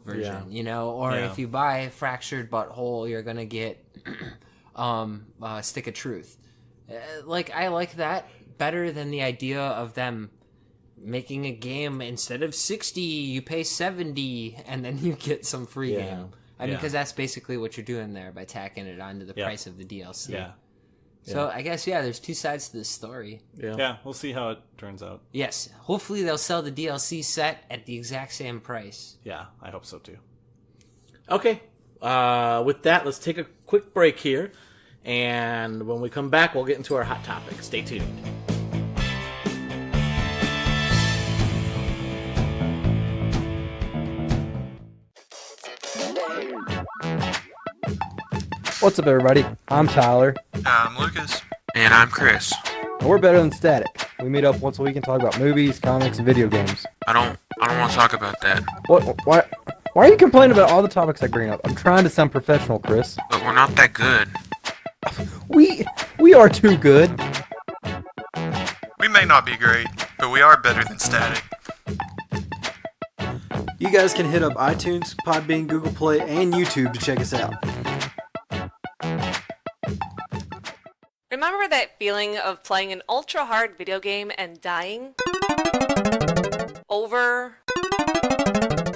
version, or if you buy Fractured Butthole, you're going to get Stick of Truth. I like that better than the idea of them making a game instead of 60, you pay 70, and then you get some free game. I mean, because that's basically what you're doing there by tacking it onto the price of the DLC. Yeah. So I guess, there's two sides to this story. Yeah, we'll see how it turns out. Yes, hopefully they'll sell the DLC set at the exact same price. Yeah, I hope so too. Okay. With that, let's take a quick break here. And when we come back, we'll get into our hot topic. Stay tuned. What's up, everybody? I'm Tyler. I'm Lucas. And I'm Chris. And we're better than Static. We meet up once a week and talk about movies, comics, and video games. I don't want to talk about that. What? Why are you complaining about all the topics I bring up? I'm trying to sound professional, Chris. But we're not that good. We are too good. We may not be great, but we are better than Static. You guys can hit up iTunes, Podbean, Google Play, and YouTube to check us out. Remember that feeling of playing an ultra-hard video game and dying? Over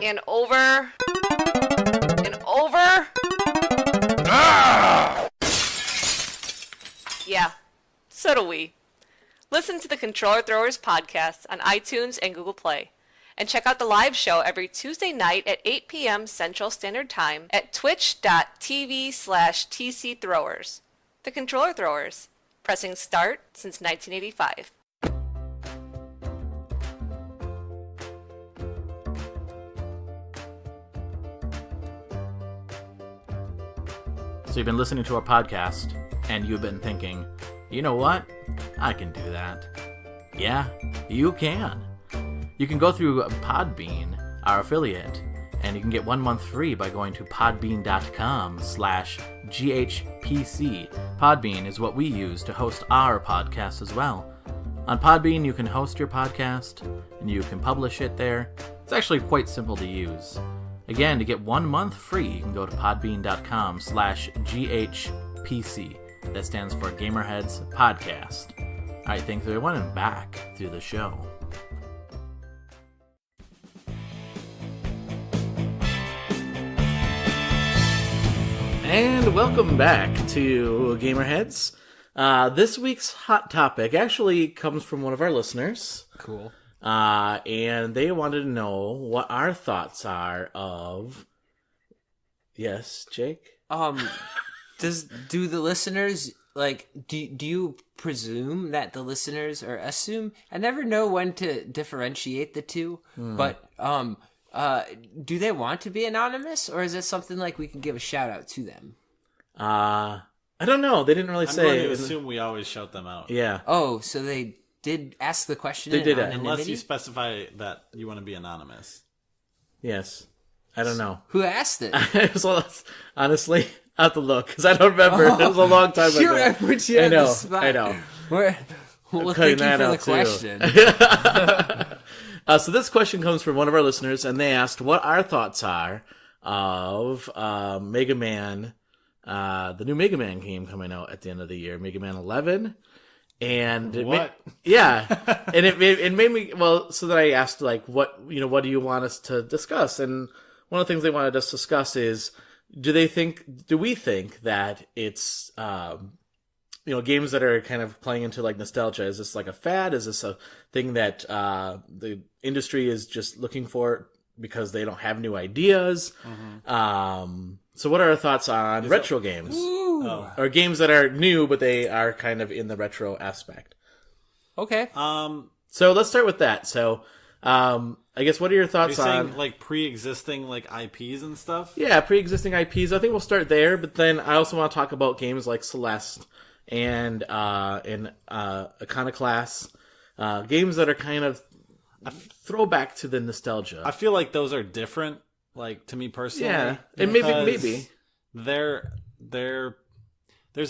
and over and over? Yeah, so do we. Listen to the Controller Throwers podcast on iTunes and Google Play. And check out the live show every Tuesday night at 8 p.m. Central Standard Time at twitch.tv/TCThrowers. The Controller Throwers, pressing start since 1985. So you've been listening to our podcast, and you've been thinking, you know what? I can do that. Yeah, you can. You can go through Podbean, our affiliate, and you can get 1 month free by going to podbean.com/GHPC. Podbean is what we use to host our podcast as well. On Podbean, you can host your podcast, and you can publish it there. It's actually quite simple to use. Again, to get 1 month free, you can go to podbean.com/GHPC. That stands for Gamerheads Podcast. All right, thanks everyone, and back to the show. And welcome back to Gamerheads. This week's hot topic actually comes from one of our listeners. Cool. And they wanted to know what our thoughts are of... Yes, Jake? Do the listeners, like, do you presume that the listeners, or assume, I never know when to differentiate the two, but, do they want to be anonymous, or is it something like we can give a shout out to them? I don't know. They didn't really say. I'm going to assume we always shout them out. Yeah. Oh, so they did ask the question. They did it. Unless you specify that you want to be anonymous. Yes. I don't know. Who asked it? Honestly, I have to look because I don't remember. It was a long time ago. I put you on the spot. I know. Well, thank you for the question. So this question comes from one of our listeners, and they asked what our thoughts are of Mega Man, the new Mega Man game coming out at the end of the year, Mega Man 11. And it and it made me, well, so that I asked, like, what do you want us to discuss? And one of the things they wanted us to discuss is, do we think that it's, games that are kind of playing into, like, nostalgia? Is this like a fad? Is this a thing that the industry is just looking for because they don't have new ideas? So what are our thoughts on retro games? Or games that are new, but they are kind of in the retro aspect? Okay. So let's start with that. So, I guess, what are your thoughts on... like, pre-existing, like, IPs and stuff? Yeah, pre-existing IPs. I think we'll start there, but then I also want to talk about games like Celeste and Iconoclasts. Games that are kind of a throwback to the nostalgia. I feel like those are different, like, to me personally. Yeah, and maybe. There's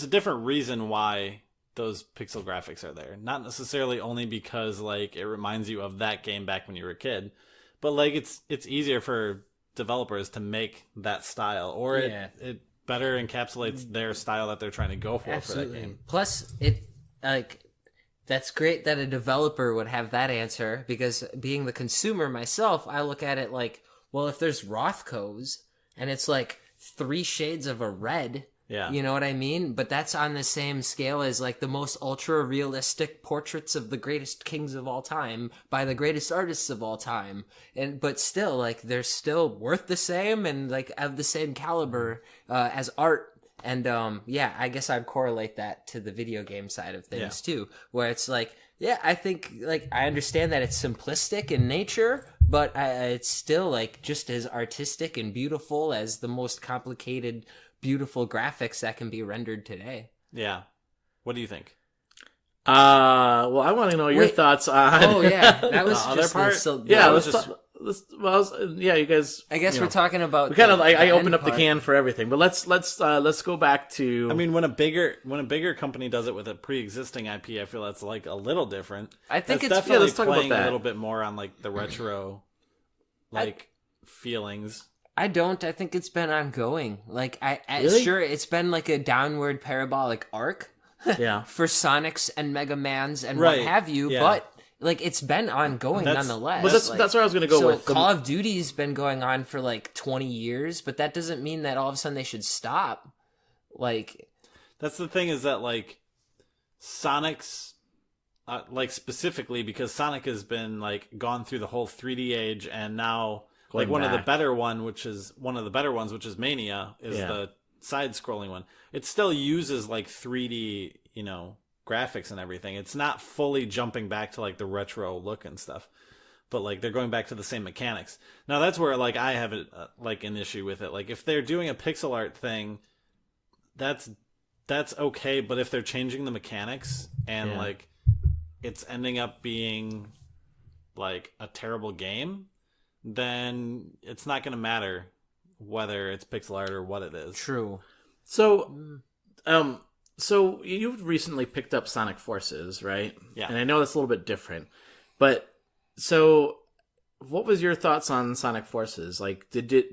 a different reason why those pixel graphics are there. Not necessarily only because, like, it reminds you of that game back when you were a kid, but, like, it's easier for developers to make that style, or it better encapsulates their style that they're trying to go for that game. Plus, that's great that a developer would have that answer, because being the consumer myself, I look at it like, well, if there's Rothkos and it's like 3 shades of a red, you know what I mean? But that's on the same scale as, like, the most ultra realistic portraits of the greatest kings of all time by the greatest artists of all time. But still, like, they're still worth the same and, like, of the same caliber as art. And I guess I'd correlate that to the video game side of things too, where it's like, I think, like, I understand that it's simplistic in nature, but it's still, like, just as artistic and beautiful as the most complicated, beautiful graphics that can be rendered today. Yeah. What do you think? Well, I want to know your thoughts on... Oh, yeah. That was the other part. You guys... I guess we're talking about... We kind of, I opened up the can for everything, but let's go back to... I mean, when a bigger company does it with a pre-existing IP, I feel that's, like, a little different. I think that's it's... definitely let's talk about playing that. A little bit more on, like, the retro, like... feelings. I don't. I think it's been ongoing. Like, Really? Sure, it's been like a downward parabolic arc. Yeah. For Sonics and Mega Mans and Right, what have you, yeah. but like it's been ongoing That's- nonetheless. But that's where I was going to go so with. Call of Duty's been going on for like 20 years, but that doesn't mean that all of a sudden they should stop. Like, That's the thing is that like Sonic's like specifically because Sonic has been like gone through the whole 3D age and now Going like one of the back. better ones, which is Mania, is the side-scrolling one. It still uses like 3D, graphics and everything. It's not fully jumping back to like the retro look and stuff, but like they're going back to the same mechanics. Now that's where like I have like an issue with it. Like if they're doing a pixel art thing, that's okay. But if they're changing the mechanics and like it's ending up being like a terrible game, then it's not going to matter whether it's pixel art or what it is. true. So, so you've recently picked up Sonic Forces, right? Yeah. And I know that's a little bit different, but so what was your thoughts on Sonic Forces? Like, did you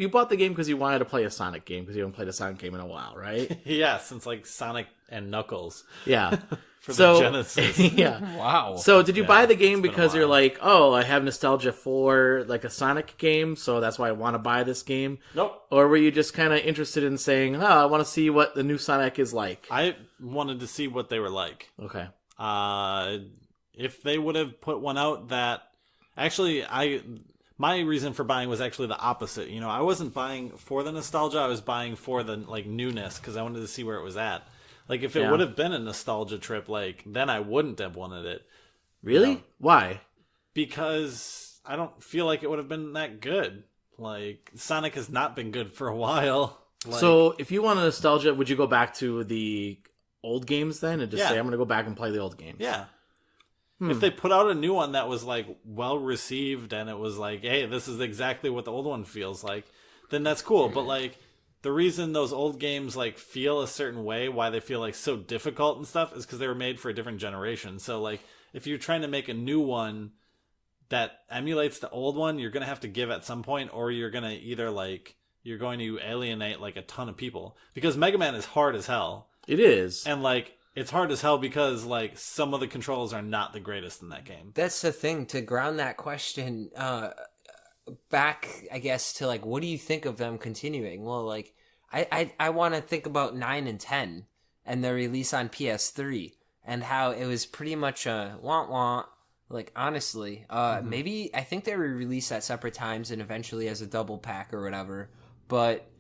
bought the game because you wanted to play a Sonic game because you haven't played a Sonic game in a while, right? Yeah, since like Sonic and Knuckles. Yeah. For the Genesis. Yeah. Wow. So did you buy the game been a because you're while. like, oh, I have nostalgia for like a Sonic game, so that's why I want to buy this game? Nope. Or were you just kind of interested in saying, oh, I want to see what the new Sonic is like? I wanted to see what they were like. Okay. If they would have put one out that actually my reason for buying was actually the opposite. I wasn't buying for the nostalgia, I was buying for the like newness because I wanted to see where it was at. Like if it would have been a nostalgia trip, like then I wouldn't have wanted it. Really? Why? Because I don't feel like it would have been that good. Like Sonic has not been good for a while. Like, So if you want a nostalgia, would you go back to the old games then and just say, I'm going to go back and play the old games? yeah. If they put out a new one that was like well received and it was like, hey, this is exactly what the old one feels like, then that's cool. But like the reason those old games like feel a certain way, why they feel like so difficult and stuff, is because they were made for a different generation. So like if you're trying to make a new one that emulates the old one, you're gonna have to give at some point, or you're gonna either like you're going to alienate like a ton of people because Mega Man is hard as hell. It is. And like it's hard as hell because like some of the controls are not the greatest in that game. That's the thing, to ground that question back, I guess, to like, what do you think of them continuing? Well, like, I want to think about 9 and 10 and their release on PS3 and how it was pretty much a wah-wah. Like, honestly, maybe I think they were released at separate times and eventually as a double pack or whatever, but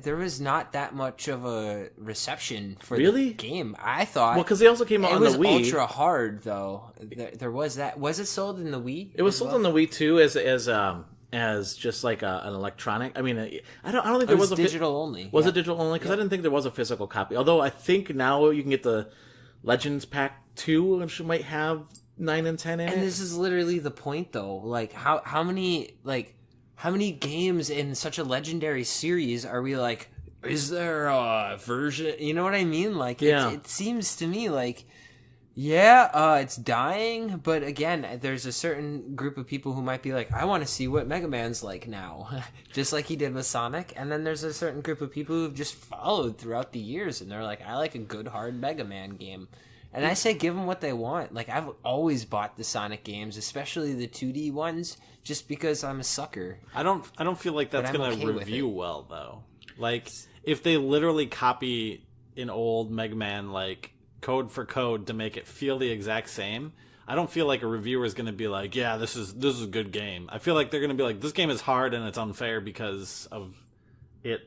there was not that much of a reception for the game, I thought. Well, because they also came out on the Wii. It was ultra hard, though. There was that. Was it sold in the Wii? It was sold on the Wii too, as just like an electronic. I mean, I don't think there was a digital only. Was it digital only? Because I didn't think there was a physical copy. Although I think now you can get the Legends Pack 2, which might have 9 and 10 in it. And this is literally the point, though. Like, how many games in such a legendary series are we like, is there a version? You know what I mean? Like, it seems to me like, it's dying. But again, there's a certain group of people who might be like, I want to see what Mega Man's like now. Just like he did with Sonic. And then there's a certain group of people who've just followed throughout the years. And they're like, I like a good, hard Mega Man game. And I say give them what they want. Like, I've always bought the Sonic games, especially the 2D ones, just because I'm a sucker. I don't feel like that's going to review well, though. Like, if they literally copy an old Mega Man, like, code for code to make it feel the exact same, I don't feel like a reviewer is going to be like, yeah, this is a good game. I feel like they're going to be like, this game is hard and it's unfair because of it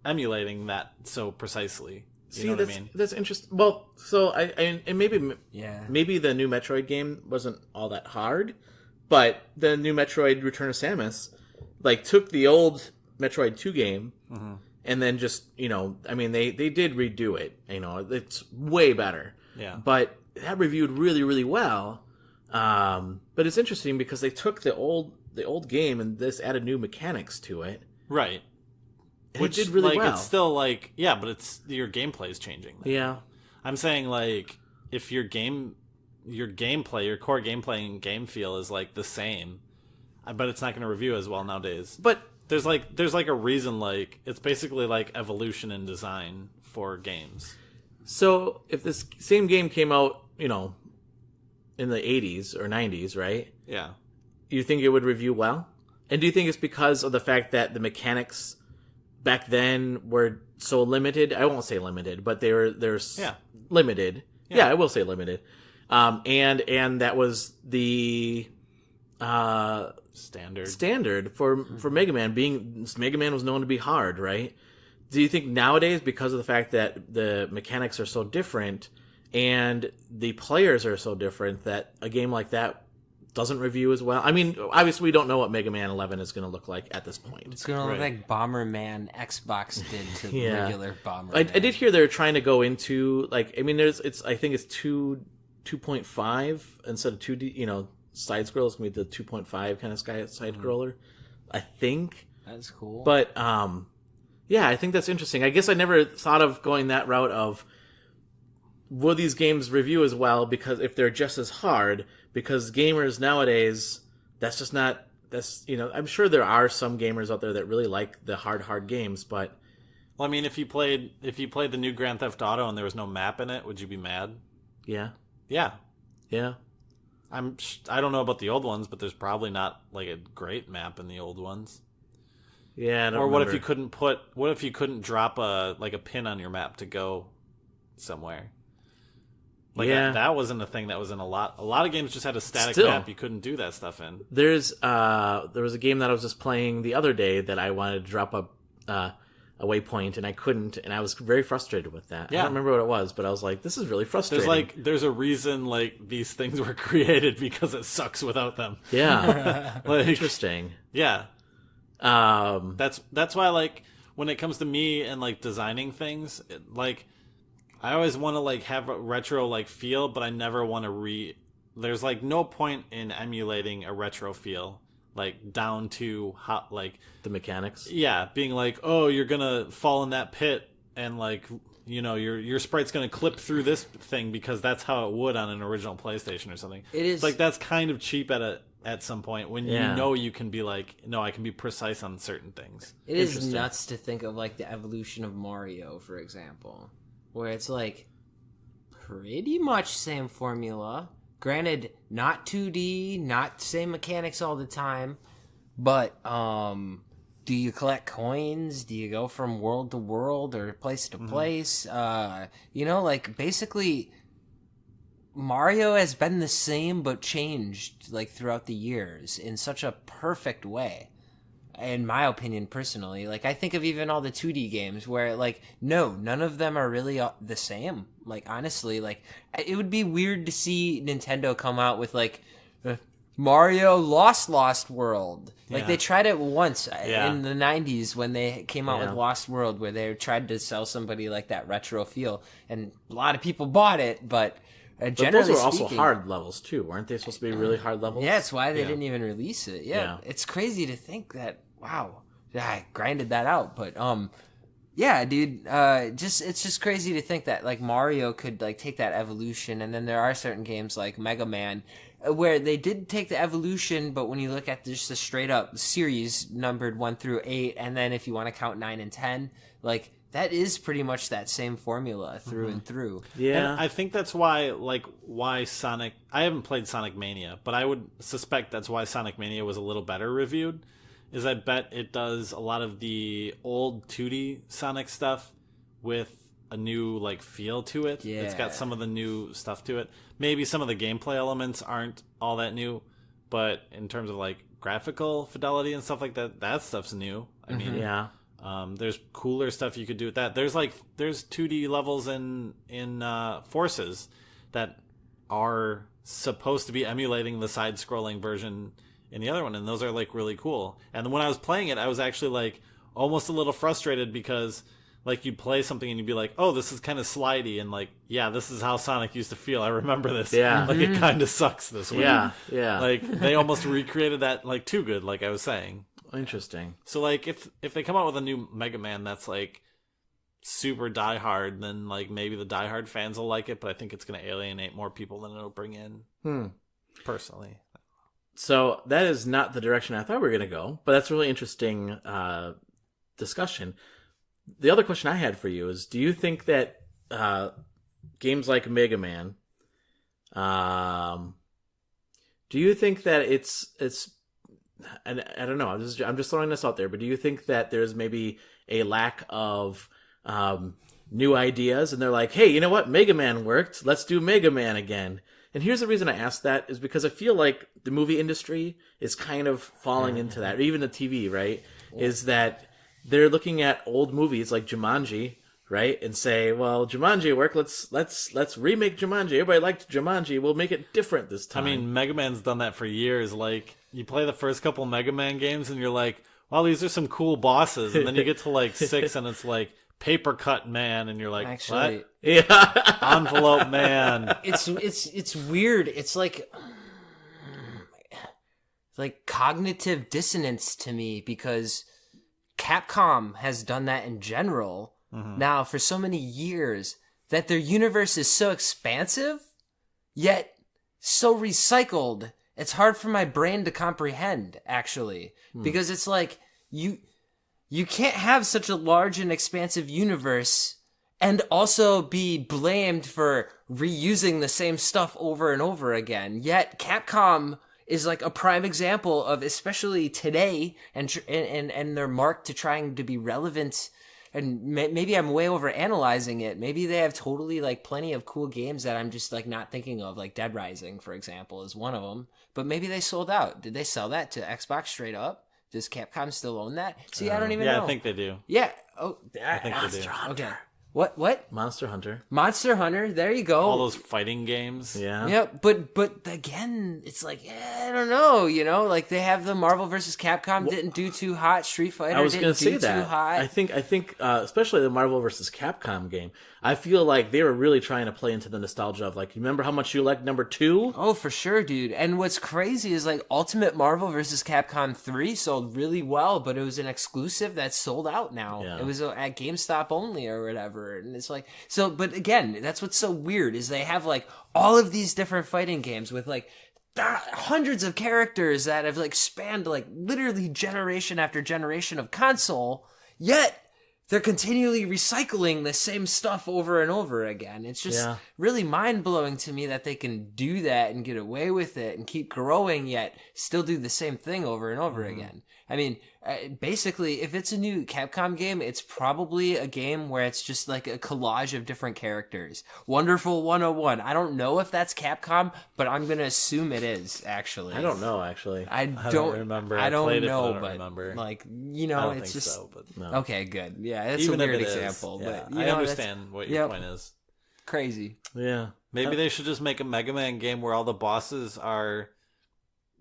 emulating that so precisely. You know what I mean? That's interesting. Well, so and maybe the new Metroid game wasn't all that hard, but the new Metroid Return of Samus like took the old Metroid 2 game and then just, I mean they did redo it. It's way better. Yeah. But that reviewed really, really well. But it's interesting because they took the old game and this added new mechanics to it. Right. Which did really well. It's still like, but it's your gameplay is changing. Then. Yeah. I'm saying like if your gameplay, your core gameplay and game feel is like the same, I bet it's not going to review as well nowadays. But there's like a reason, like it's basically like evolution in design for games. So if this same game came out, in the 80s or 90s, right? Yeah. You think it would review well? And do you think it's because of the fact that the mechanics back then were so limited? I won't say limited, but they're limited. Yeah, I will say limited. And that was the standard for Mega Man. Mega Man was known to be hard, right? Do you think nowadays, because of the fact that the mechanics are so different and the players are so different, that a game like that doesn't review as well? I mean, obviously we don't know what Mega Man 11 is going to look like at this point. It's going to look like Bomberman Xbox did to regular Bomberman. I did hear they're trying to go into, like, I mean, I think it's 2.5 instead of 2D, side scroll is going to be the 2.5 kind of side scroller, I think. That's cool. But, yeah, I think that's interesting. I guess I never thought of going that route of, will these games review as well because if they're just as hard? Because gamers nowadays, that's just not, I'm sure there are some gamers out there that really like the hard games, but... Well, I mean, if you played the new Grand Theft Auto and there was no map in it, would you be mad? Yeah. Yeah. Yeah. I don't know about the old ones, but there's probably not like a great map in the old ones. Yeah, I don't Or what remember. if you couldn't drop a pin on your map to go somewhere? Like that wasn't a thing that was in a lot of games. Just had a static map you couldn't do that stuff in. There was a game that I was just playing the other day that I wanted to drop a waypoint and I couldn't, and I was very frustrated with that. Yeah. I don't remember what it was, but I was like, this is really frustrating. There's a reason like these things were created because it sucks without them. Yeah. Interesting. Yeah. That's why, like, when it comes to me and like designing things, I always want to like have a retro like feel, but I never want to there's like no point in emulating a retro feel, like down to how, like the mechanics. Yeah, being like, oh, you're gonna fall in that pit and like, your sprite's gonna clip through this thing because that's how it would on an original PlayStation or something. It is like that's kind of cheap at some point when you can be like, no, I can be precise on certain things. It is nuts to think of like the evolution of Mario, for example, where it's like pretty much same formula. Granted, not 2D, not same mechanics all the time, but do you collect coins? Do you go from world to world or place to place? Like basically Mario has been the same but changed like throughout the years in such a perfect way. In my opinion, personally, like I think of even all the 2D games where like, no, none of them are really the same. Like honestly, like it would be weird to see Nintendo come out with like Mario Lost World. Like they tried it once in the 90s when they came out with Lost World, where they tried to sell somebody like that retro feel, and a lot of people bought it, but generally those were also speaking, hard levels too, weren't they supposed to be really hard levels? Yeah, that's why they didn't even release it. Yeah, it's crazy to think that. Wow, I grinded that out, but yeah, dude, it's just crazy to think that like Mario could like take that evolution, and then there are certain games like Mega Man where they did take the evolution, but when you look at just the straight up series numbered 1 through 8, and then if you want to count 9 and 10, like that is pretty much that same formula through and through. Yeah, and I think that's why Sonic. I haven't played Sonic Mania, but I would suspect that's why Sonic Mania was a little better reviewed. Is I bet it does a lot of the old 2D Sonic stuff with a new like feel to it. Yeah. It's got some of the new stuff to it. Maybe some of the gameplay elements aren't all that new, but in terms of like graphical fidelity and stuff like that, that stuff's new. I mean, there's cooler stuff you could do with that. There's 2D levels in Forces that are supposed to be emulating the side-scrolling version in the other one, and those are like really cool. And when I was playing it, I was actually like almost a little frustrated because like you'd play something and you'd be like, oh, this is kind of slidey, and like, yeah, this is how Sonic used to feel. I remember this. Yeah. Like it kind of sucks this way. Yeah. Like they almost recreated that like too good, like I was saying. Interesting. So like if they come out with a new Mega Man that's like super diehard, then like maybe the diehard fans will like it, but I think it's going to alienate more people than it'll bring in. Personally. So that is not the direction I thought we were going to go, but that's a really interesting discussion. The other question I had for you is, do you think that games like Mega Man, do you think that it's, and I don't know, I'm just throwing this out there, but do you think that there's maybe a lack of new ideas, and they're like, hey, you know what, Mega Man worked, let's do Mega Man again? And here's the reason I ask that, is because I feel like the movie industry is kind of falling into that, or even the TV, right? Is that they're looking at old movies like Jumanji, right, and say, well, Jumanji worked, let's remake Jumanji. Everybody liked Jumanji, we'll make it different this time. I mean, Mega Man's done that for years. Like, you play the first couple Mega Man games, and you're like, wow, these are some cool bosses, and then you get to like 6, and it's like Paper Cut Man, and you're like, Actually, what? Yeah. Envelope Man. It's weird. It's like cognitive dissonance to me, because Capcom has done that in general now for so many years, that their universe is so expansive yet so recycled. It's hard for my brain to comprehend, actually, because it's like you can't have such a large and expansive universe and also be blamed for reusing the same stuff over and over again. Yet Capcom is like a prime example of, especially today, and their mark to trying to be relevant. And maybe I'm way over analyzing it. Maybe they have totally like plenty of cool games that I'm just like not thinking of, like Dead Rising, for example, is one of them. But maybe they sold out. Did they sell that to Xbox straight up? Does Capcom still own that? See, I don't even know. Yeah, I think they do. Yeah. Oh, I think they do. okay. What? Monster Hunter. Monster Hunter. There you go. All those fighting games. Yeah. Yeah, but again, it's like, I don't know, like they have the Marvel vs. Capcom didn't do too hot. Street Fighter I was going to say too that. hot. I think, especially the Marvel vs. Capcom game, I feel like they were really trying to play into the nostalgia of, like, you remember how much you liked number 2? Oh, for sure, dude. And what's crazy is, like, Ultimate Marvel vs. Capcom 3 sold really well, but it was an exclusive that sold out now. Yeah. It was at GameStop only or whatever. And it's like, so, but again, that's what's so weird, is they have, like, all of these different fighting games with, like, hundreds of characters that have, like, spanned, like, literally generation after generation of console, yet they're continually recycling the same stuff over and over again. It's just really mind-blowing to me that they can do that and get away with it and keep growing, yet still do the same thing over and over again. I mean, basically, if it's a new Capcom game, it's probably a game where it's just like a collage of different characters. Wonderful 101. I don't know if that's Capcom, but I'm going to assume it is, actually. I don't know, actually. I don't remember. I don't played know, it, but I don't but remember. like, I don't it's think just so, but no. Okay, good. Yeah, that's Even a if weird it is, example, yeah, but I understand what your point is. Crazy. Yeah. Maybe they should just make a Mega Man game where all the bosses are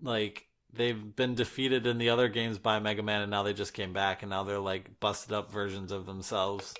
like, they've been defeated in the other games by Mega Man, and now they just came back, and now they're like busted up versions of themselves.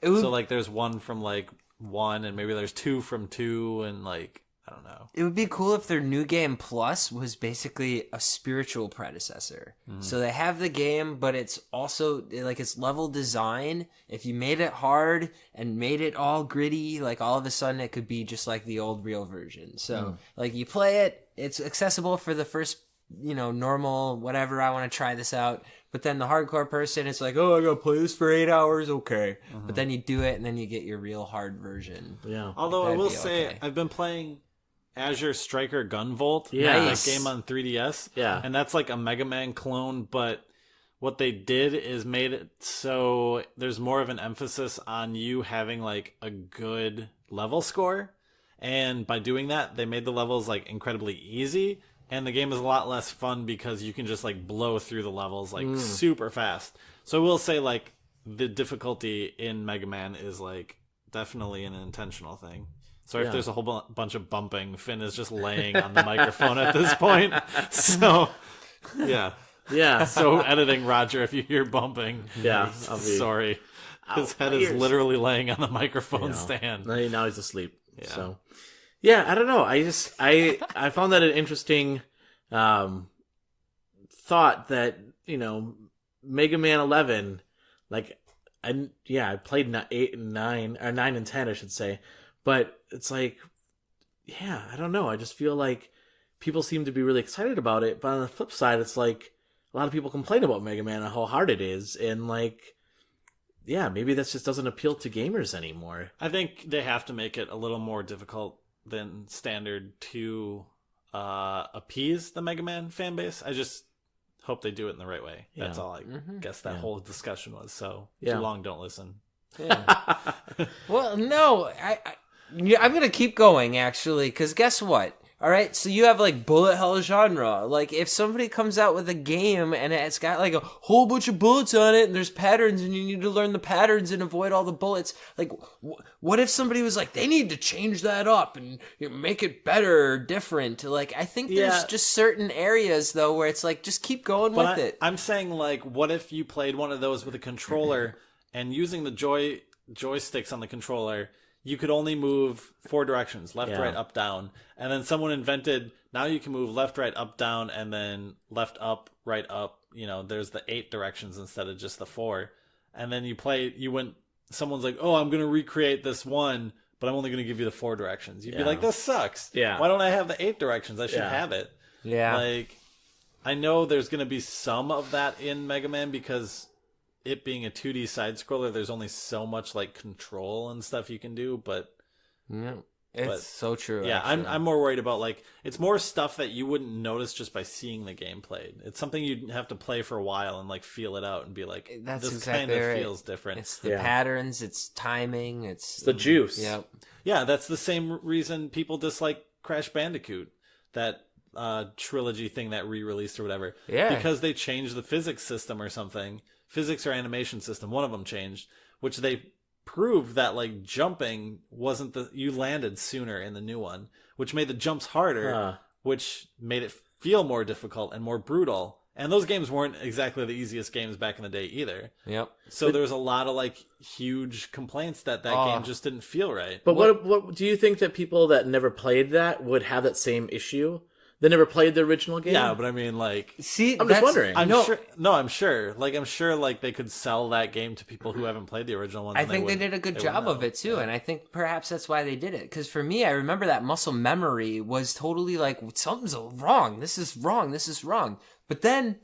So like, there's one from like 1, and maybe there's 2 from 2, and like, I don't know. It would be cool if their New Game Plus was basically a spiritual predecessor. So they have the game, but it's also like, it's level design. If you made it hard and made it all gritty, like, all of a sudden it could be just like the old real version. So like, you play it, it's accessible for the first, normal, whatever, I want to try this out. But then the hardcore person, it's like, oh, I gotta play this for 8 hours, okay. But then you do it, and then you get your real hard version. Yeah. Although I That'd will be say, okay. I've been playing Azure Striker Gunvolt. Yeah. That game on 3DS. Yeah. And that's like a Mega Man clone, but what they did is made it so there's more of an emphasis on you having like a good level score. And by doing that, they made the levels like incredibly easy. And the game is a lot less fun because you can just like blow through the levels like super fast. So I will say, like, the difficulty in Mega Man is like definitely an intentional thing. So if there's a whole bunch of bumping, Finn is just laying on the microphone at this point. So, yeah. Yeah. So editing, Roger, if you hear bumping, I'll be... sorry. His head is literally laying on the microphone stand. Now he's asleep. Yeah. So, yeah, I don't know. I found that an interesting thought that, Mega Man 11, like, I played 8 and 9, or 9 and 10, I should say. But it's like, I don't know. I just feel like people seem to be really excited about it. But on the flip side, it's like a lot of people complain about Mega Man and how hard it is, and like, yeah, maybe that just doesn't appeal to gamers anymore. I think they have to make it a little more difficult than standard to appease the Mega Man fan base. I just hope they do it in the right way. Yeah. That's all I guess that whole discussion was. So Yeah. too long, don't listen. Yeah. Well, no, I'm gonna keep going actually, because guess what? All right, so you have like bullet hell genre. Like if somebody comes out with a game and it's got like a whole bunch of bullets on it and there's patterns and you need to learn the patterns and avoid all the bullets, like what if somebody was like, they need to change that up and make it better or different? Like I think there's just certain areas though where it's like, just keep going with it. I'm saying like, what if you played one of those with a controller and using the joysticks on the controller, you could only move 4 directions, left, right, up, down. And then someone invented, now you can move left, right, up, down, and then left, up, right, up. You know, there's the 8 directions instead of just the 4. And then someone's like, oh, I'm going to recreate this one, but I'm only going to give you the 4 directions. You'd be like, this sucks. Yeah. Why don't I have the 8 directions? I should have it. Yeah. Like, I know there's going to be some of that in Mega Man because it being a 2D side scroller, there's only so much like control and stuff you can do, but it's so true. Yeah, actually. I'm more worried about like, it's more stuff that you wouldn't notice just by seeing the game played. It's something you'd have to play for a while and like feel it out and be like, That's this exactly kind of right. feels different. It's the patterns, it's timing, it's the juice. Yep. Yeah, that's the same reason people dislike Crash Bandicoot, that trilogy thing that re-released or whatever. Yeah. Because they changed the physics system or something. Physics or animation system, one of them changed, which they proved that like jumping wasn't you landed sooner in the new one, which made the jumps harder, which made it feel more difficult and more brutal. And those games weren't exactly the easiest games back in the day either. Yep. So there was a lot of like huge complaints that game just didn't feel right. But what do you think that people that never played that would have that same issue? They never played the original game? Yeah, but I mean, like... See, I'm just wondering. I'm sure. Like, I'm sure, like, they could sell that game to people who haven't played the original one. I think they did a good job of it, too. Yeah. And I think perhaps that's why they did it. Because for me, I remember that muscle memory was totally like, something's wrong. This is wrong. This is wrong. But then,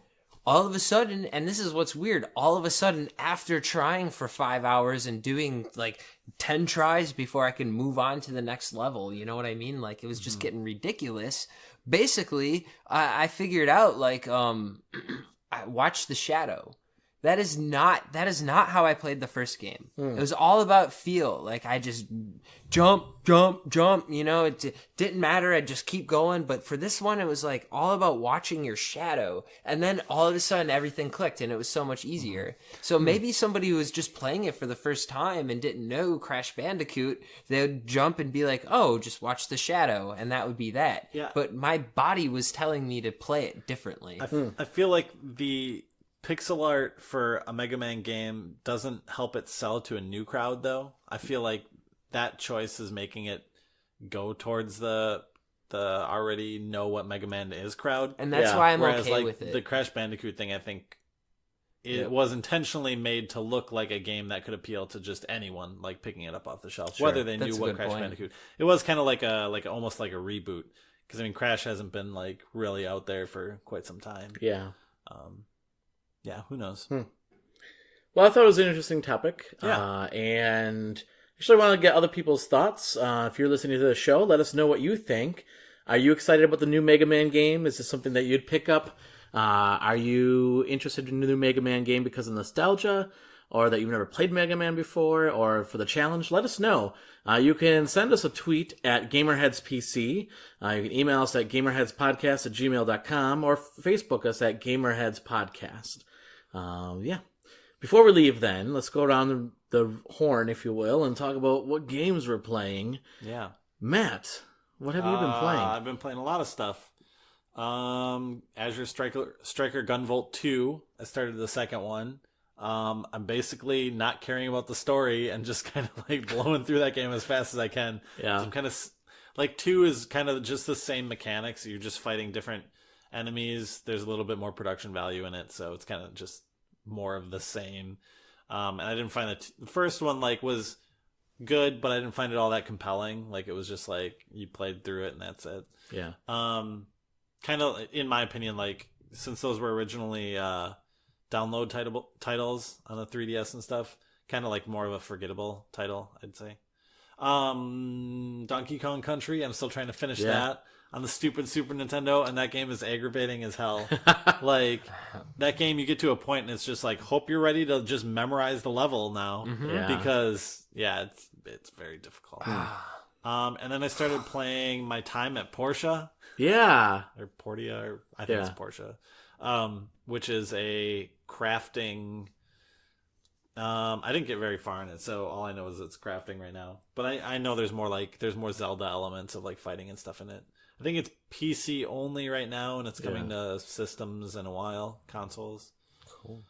all of a sudden, and this is what's weird, all of a sudden, after trying for 5 hours and doing, like, 10 tries before I can move on to the next level, you know what I mean? Like, it was just getting ridiculous. Basically, I figured out, like, I watched The Shadow. That is not how I played the first game. It was all about feel. Like, I just jump, you know, it didn't matter. I'd just keep going. But for this one, it was like all about watching your shadow. And then all of a sudden, everything clicked and it was so much easier. So maybe somebody who was just playing it for the first time and didn't know Crash Bandicoot, they would jump and be like, oh, just watch the shadow. And that would be that. Yeah. But my body was telling me to play it differently. I feel like the pixel art for a Mega Man game doesn't help it sell to a new crowd, though. I feel like that choice is making it go towards the already know what Mega Man is crowd. And that's why I'm Whereas, okay like, with it. The Crash Bandicoot thing, I think it was intentionally made to look like a game that could appeal to just anyone, like picking it up off the shelf, whether they knew what Crash Bandicoot. It was kind of like almost like a reboot, because I mean Crash hasn't been like really out there for quite some time. Yeah. Yeah, who knows? Well, I thought it was an interesting topic. Yeah. And actually, I want to get other people's thoughts. If you're listening to the show, let us know what you think. Are you excited about the new Mega Man game? Is this something that you'd pick up? Are you interested in the new Mega Man game because of nostalgia? Or that you've never played Mega Man before? Or for the challenge? Let us know. You can send us a tweet at GamerheadsPC. You can email us at gamerheadspodcast@gmail.com. Or Facebook us at GamerheadsPodcast. Yeah. Before we leave then, let's go around the horn, if you will, and talk about what games we're playing. Yeah. Matt, what have you been playing? I've been playing a lot of stuff. Azure Striker Gunvolt 2. I started the second one. I'm basically not caring about the story and just kind of like blowing through that game as fast as I can. Yeah. So I'm kind of like 2 is kind of just the same mechanics. You're just fighting different enemies. There's a little bit more production value in it, so it's kind of just more of the same. And I didn't find the first one like was good, but I didn't find it all that compelling. Like it was just like you played through it and that's it. Yeah. kind of, in my opinion, like, since those were originally download titles on the 3DS and stuff, kind of like more of a forgettable title, I'd say. Donkey Kong Country, I'm still trying to finish that on the stupid Super Nintendo, and that game is aggravating as hell. Like, that game, you get to a point and it's just like, hope you're ready to just memorize the level now, because it's very difficult. And then I started playing My Time at Portia. Yeah. Or Portia, or I think it's Portia. Which is a crafting. I didn't get very far in it, so all I know is it's crafting right now. But I know there's more Zelda elements of like fighting and stuff in it. I think it's PC only right now, and it's coming to systems in a while, consoles. Cool.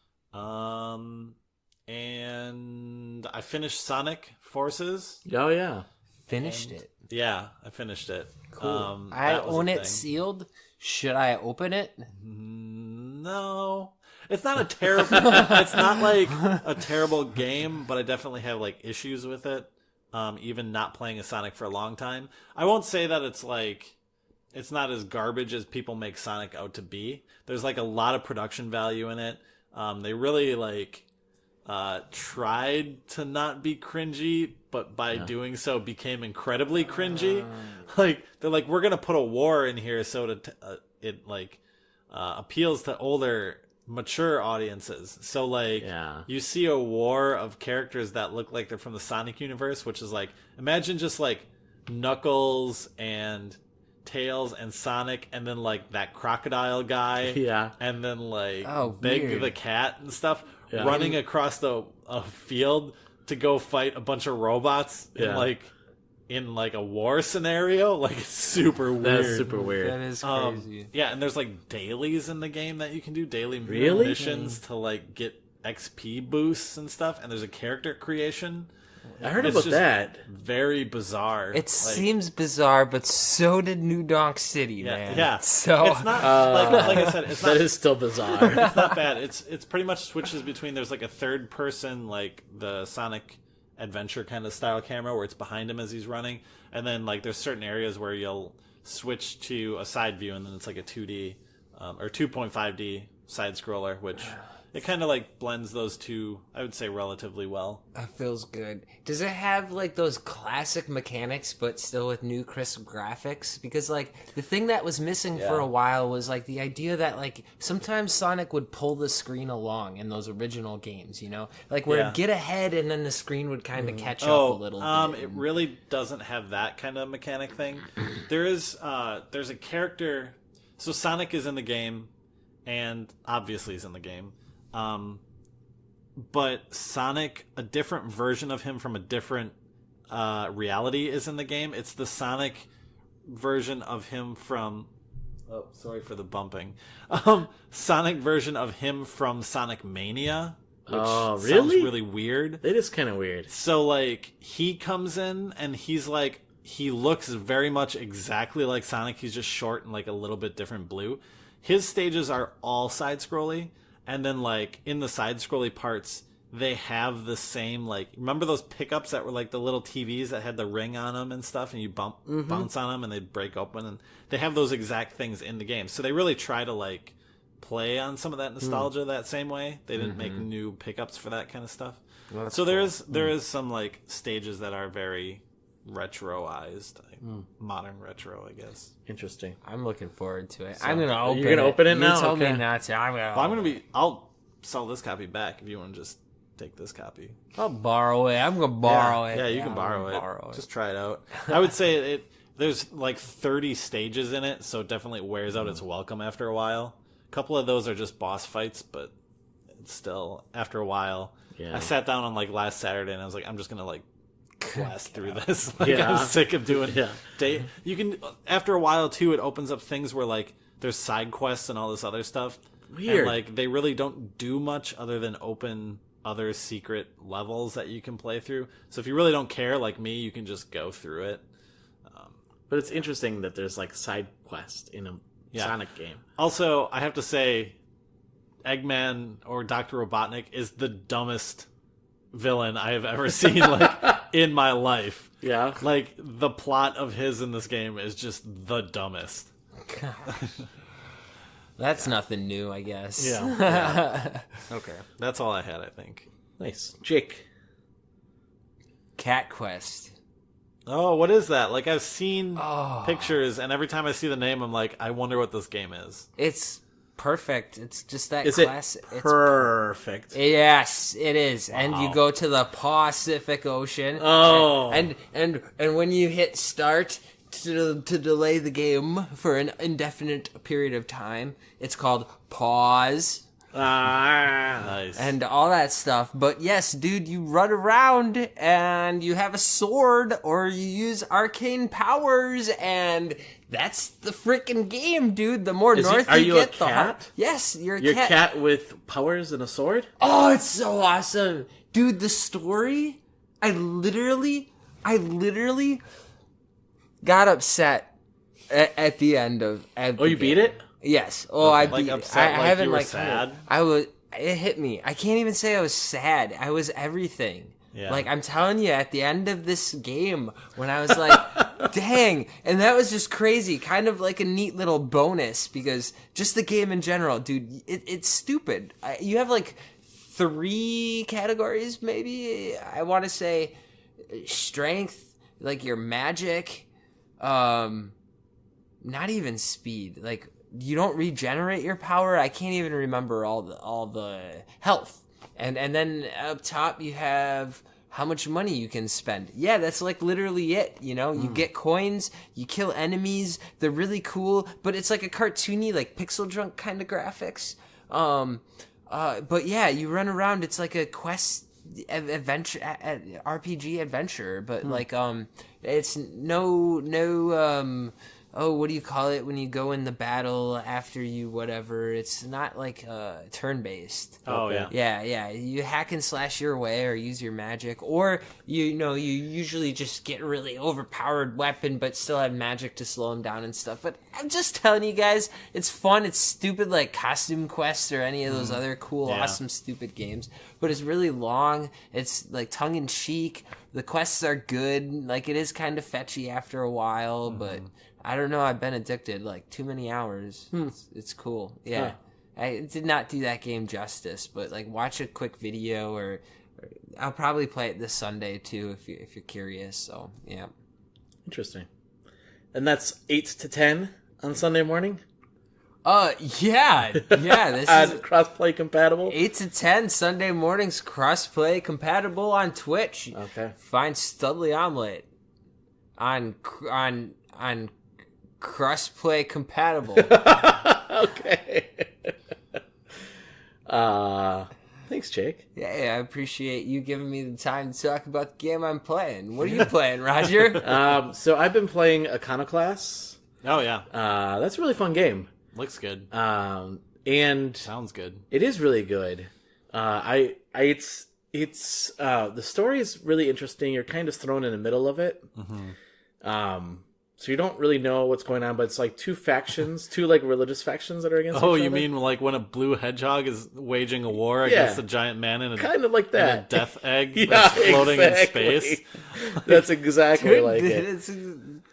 And I finished Sonic Forces. Oh yeah, finished it. Yeah, I finished it. Cool. I own it sealed. Should I open it? No. It's not a terrible. It's not like a terrible game, but I definitely have like issues with it. Even not playing a Sonic for a long time, I won't say that it's like it's not as garbage as people make Sonic out to be. There's like a lot of production value in it. They really like tried to not be cringy, but by doing so became incredibly cringy. Like they're like, we're gonna put a war in here so it appeals to older, mature audiences. So like you see a war of characters that look like they're from the Sonic universe, which is like, imagine just like Knuckles and Tails and Sonic, and then like that crocodile guy, and then like Big the cat and stuff running across a field to go fight a bunch of robots in like a war scenario. Like, it's super weird. That's super weird. That is crazy. And there's like dailies in the game that you can do, daily missions to like get XP boosts and stuff, and there's a character creation. I heard about that. Very bizarre. It seems bizarre, but so did New Donk City, man. Yeah. So it's not like I said. It's not, that is still bizarre. It's not bad. It's pretty much switches between. There's like a third person, like the Sonic Adventure kind of style camera, where it's behind him as he's running, and then like there's certain areas where you'll switch to a side view, and then it's like a 2D or 2.5D side scroller, which. It kind of like blends those two, I would say, relatively well. That feels good. Does it have like those classic mechanics, but still with new crisp graphics? Because like the thing that was missing for a while was like the idea that like sometimes Sonic would pull the screen along in those original games, you know, like where it'd get ahead and then the screen would kind of catch up a little bit. It really doesn't have that kind of mechanic thing. There's a character. So Sonic is in the game, and obviously he's in the game. But Sonic, a different version of him from a different reality is in the game. It's the Sonic version of him from... Oh, sorry for the bumping. Sonic version of him from Sonic Mania, which sounds really weird. It is kind of weird. So, like, he comes in, and he's like... He looks very much exactly like Sonic. He's just short and, like, a little bit different blue. His stages are all side-scrolly. And then, like, in the side-scrolly parts, they have the same, like... Remember those pickups that were, like, the little TVs that had the ring on them and stuff? And you bounce on them and they'd break open. And they have those exact things in the game. So they really try to, like, play on some of that nostalgia that same way. They didn't make new pickups for that kind of stuff. Well, so there is some, like, stages that are very retroized. Like, modern retro, I guess. Interesting. I'm looking forward to it. So, I'm going to open it. You're going to open it now? You told me not to. I'll sell this copy back if you want to just take this copy. I'll borrow it. I'm going to borrow it. Yeah, you can borrow it. Just try it out. I would say there's like 30 stages in it, so it definitely wears out its welcome after a while. A couple of those are just boss fights, but it's still, after a while. I sat down on like last Saturday and I was like, I'm just going to like blast through this. Like, I'm sick of doing it. You can, after a while too, it opens up things where like there's side quests and all this other stuff. Weird. And like they really don't do much other than open other secret levels that you can play through. So if you really don't care, like me, you can just go through it. But it's interesting that there's like side quests in a Sonic game. Also, I have to say, Eggman or Dr. Robotnik is the dumbest villain I have ever seen like in my life. Yeah. Like the plot of his in this game is just the dumbest. That's nothing new, I guess. Yeah. Okay. That's all I had, I think. Nice. Jake. Cat Quest. Oh, what is that? Like, I've seen pictures, and every time I see the name, I'm like, I wonder what this game is. It's perfect. It's just that Is class. It perfect? Yes, it is. Wow. And you go to the Pacific Ocean. Oh. And when you hit start to delay the game for an indefinite period of time, it's called pause. Nice. And all that stuff. But yes, dude, you run around and you have a sword or you use arcane powers and that's the freaking game, dude. The more north are you you get, a the cat? Yes, you're a You're cat. a cat with powers and a sword? Oh, it's so awesome. Dude, the story, I literally got upset at the end of every you beat it? Yes. Oh, I Like beat upset, it. I like haven't you were like sad? it hit me. I can't even say I was sad. I was everything. Yeah. Like, I'm telling you, at the end of this game, when I was like, dang, and that was just crazy. Kind of like a neat little bonus, because just the game in general, dude, it's stupid. You have like 3 categories, maybe? I want to say strength, like your magic, not even speed, like, you don't regenerate your power. I can't even remember all the health. And then up top you have how much money you can spend. Yeah, that's like literally it, you know? You get coins, you kill enemies, they're really cool, but it's like a cartoony, like pixel junk kind of graphics. But yeah, you run around, it's like a quest adventure RPG adventure, but like it's no what do you call it when you go in the battle after you whatever? It's not like turn-based. Oh, yeah. Yeah. You hack and slash your way or use your magic. Or, you usually just get a really overpowered weapon but still have magic to slow them down and stuff. But I'm just telling you guys, it's fun. It's stupid like Costume Quest or any of those other cool, awesome, stupid games. But it's really long. It's like tongue-in-cheek. The quests are good. Like, it is kind of fetchy after a while, but... I don't know. I've been addicted like too many hours. It's cool. Yeah, I did not do that game justice, but like watch a quick video, or I'll probably play it this Sunday too if you're curious. So yeah, Interesting. And that's 8 to 10 on Sunday morning. Yeah. This is crossplay compatible. 8 to 10 Sunday mornings, crossplay compatible on Twitch. Okay. Find Studley Omelet on crossplay compatible. Okay. Thanks, Jake. Yeah, I appreciate you giving me the time to talk about the game I'm playing. What are you playing, Roger? So I've been playing Iconoclasts. Oh, yeah. That's a really fun game. Looks good. And sounds good. It is really good. It's the story is really interesting. You're kind of thrown in the middle of it. So you don't really know what's going on, but it's like two like religious factions that are against each other. You mean like when a blue hedgehog is waging a war against a giant man in kind of like that. a death egg that's floating in space? That's exactly like it.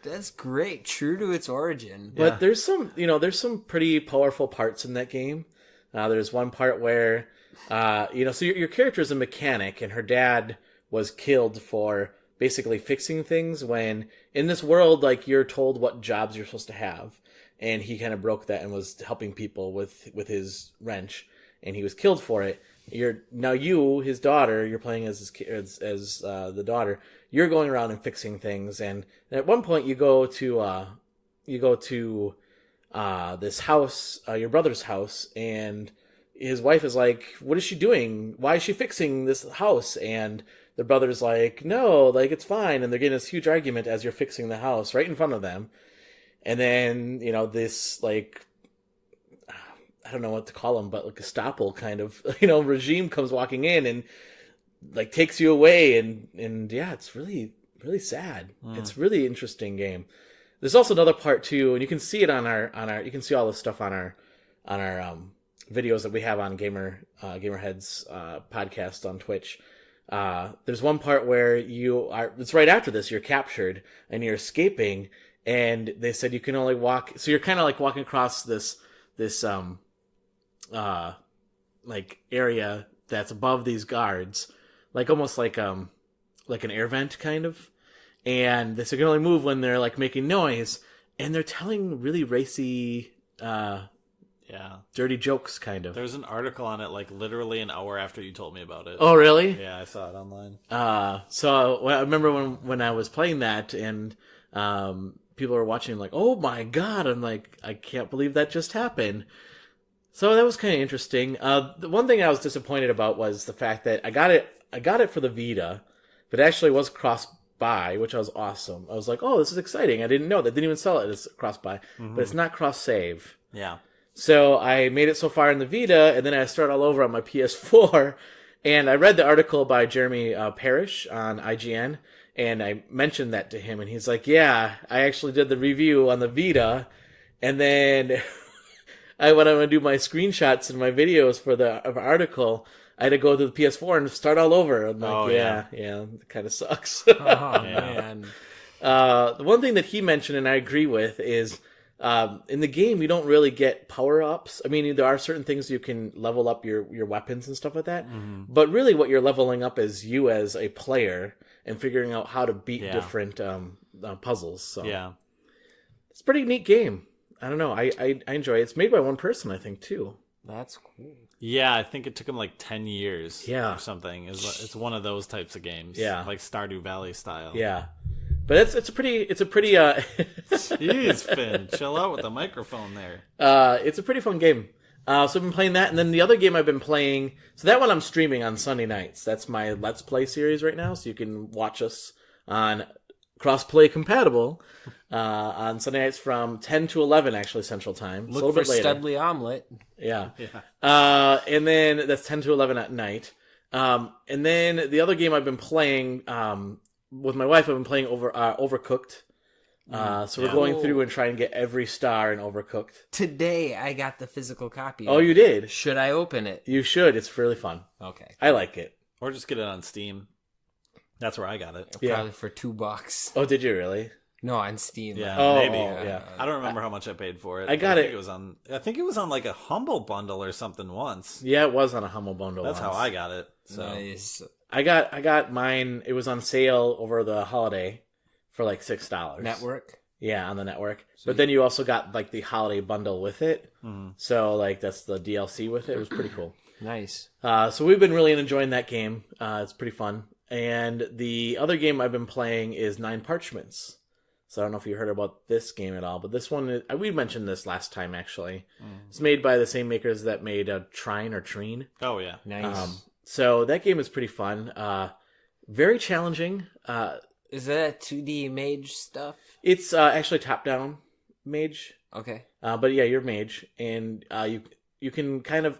That's great. True to its origin. But there's some pretty powerful parts in that game. There's one part where, so your character is a mechanic and her dad was killed for basically fixing things when in this world, like, you're told what jobs you're supposed to have. And he kind of broke that and was helping people with his wrench, and he was killed for it. His daughter, you're playing as the daughter. You're going around and fixing things, and at one point you go to this house, your brother's house, and his wife is like, "What is she doing? Why is she fixing this house?" And the brother's like, "No, like, it's fine." And they're getting this huge argument as you're fixing the house right in front of them. And then, this, like, I don't know what to call them, but like a Gestapo kind of, regime comes walking in and, like, takes you away. And yeah, it's really, really sad. It's a really interesting game. There's also another part too, and you can see it on our you can see all this stuff on our videos that we have on Gamerheads podcast on Twitch. There's one part where it's right after this, you're captured and you're escaping, and they said you can only walk, so you're kind of like walking across this this like area that's above these guards, like almost like an air vent kind of, and they can only move when they're like making noise, and they're telling really racy, dirty jokes kind of. There's an article on it like literally an hour after you told me about it. Oh, really? Yeah, I saw it online. So I remember when I was playing that, and people were watching like, oh my god, I'm like, I can't believe that just happened. So that was kind of interesting. The one thing I was disappointed about was the fact that I got it for the Vita, but it actually was cross-buy, which was awesome. I was like, oh, this is exciting. I didn't know. They didn't even sell it as cross-buy, but it's not cross-save. Yeah. So I made it so far in the Vita, and then I start all over on my PS4, and I read the article by Jeremy Parrish on IGN, and I mentioned that to him, and he's like, yeah, I actually did the review on the Vita, and then... when I'm going to do my screenshots and my videos for the article, I had to go to the PS4 and start all over. I'm like, yeah, it kind of sucks. Oh, man. The one thing that he mentioned, and I agree with, is in the game, you don't really get power-ups. I mean, there are certain things you can level up your weapons and stuff like that. But really what you're leveling up is you as a player and figuring out how to beat different puzzles. So it's a pretty neat game. I don't know. I enjoy it. It's made by one person, I think, too. That's cool. Yeah, I think it took him like 10 years or something. It's one of those types of games. Yeah. Like Stardew Valley style. Yeah. But it's a pretty Jeez, Finn, chill out with the microphone there. It's a pretty fun game. So I've been playing that, and then the other game I've been playing, so that one I'm streaming on Sunday nights. That's my Let's Play series right now, so you can watch us on cross-play compatible on Sunday nights from 10 to 11, actually, Central Time. Look a little for bit later. Studley Omelet. Yeah. And then that's 10 to 11 at night. And then the other game I've been playing with my wife, I've been playing Overcooked. So we're going through and trying to get every star in Overcooked. Today, I got the physical copy. Oh, you did? Should I open it? You should. It's really fun. Okay. I like it. Or just get it on Steam. That's where I got it. Probably for $2. Oh, did you really? No, on Steam. Yeah, maybe. Yeah. I don't remember how much I paid for it. I got it. I think it was on like a Humble Bundle or something once. Yeah, it was on a Humble Bundle. That's once. how I got it. So. Nice. I got mine. It was on sale over the holiday for like $6. Network. Yeah, on the network. But then you also got like the holiday bundle with it. So like that's the DLC with it. It was pretty cool. Nice. So we've been really enjoying that game. It's pretty fun. And the other game I've been playing is Nine Parchments. So I don't know if you heard about this game at all, but this one, we mentioned this last time, actually. It's made by the same makers that made Trine or Trine. Oh, yeah. Nice. So that game is pretty fun. Very challenging. Is that 2D mage stuff? It's actually top-down mage. Okay. But yeah, you're mage. And you can kind of,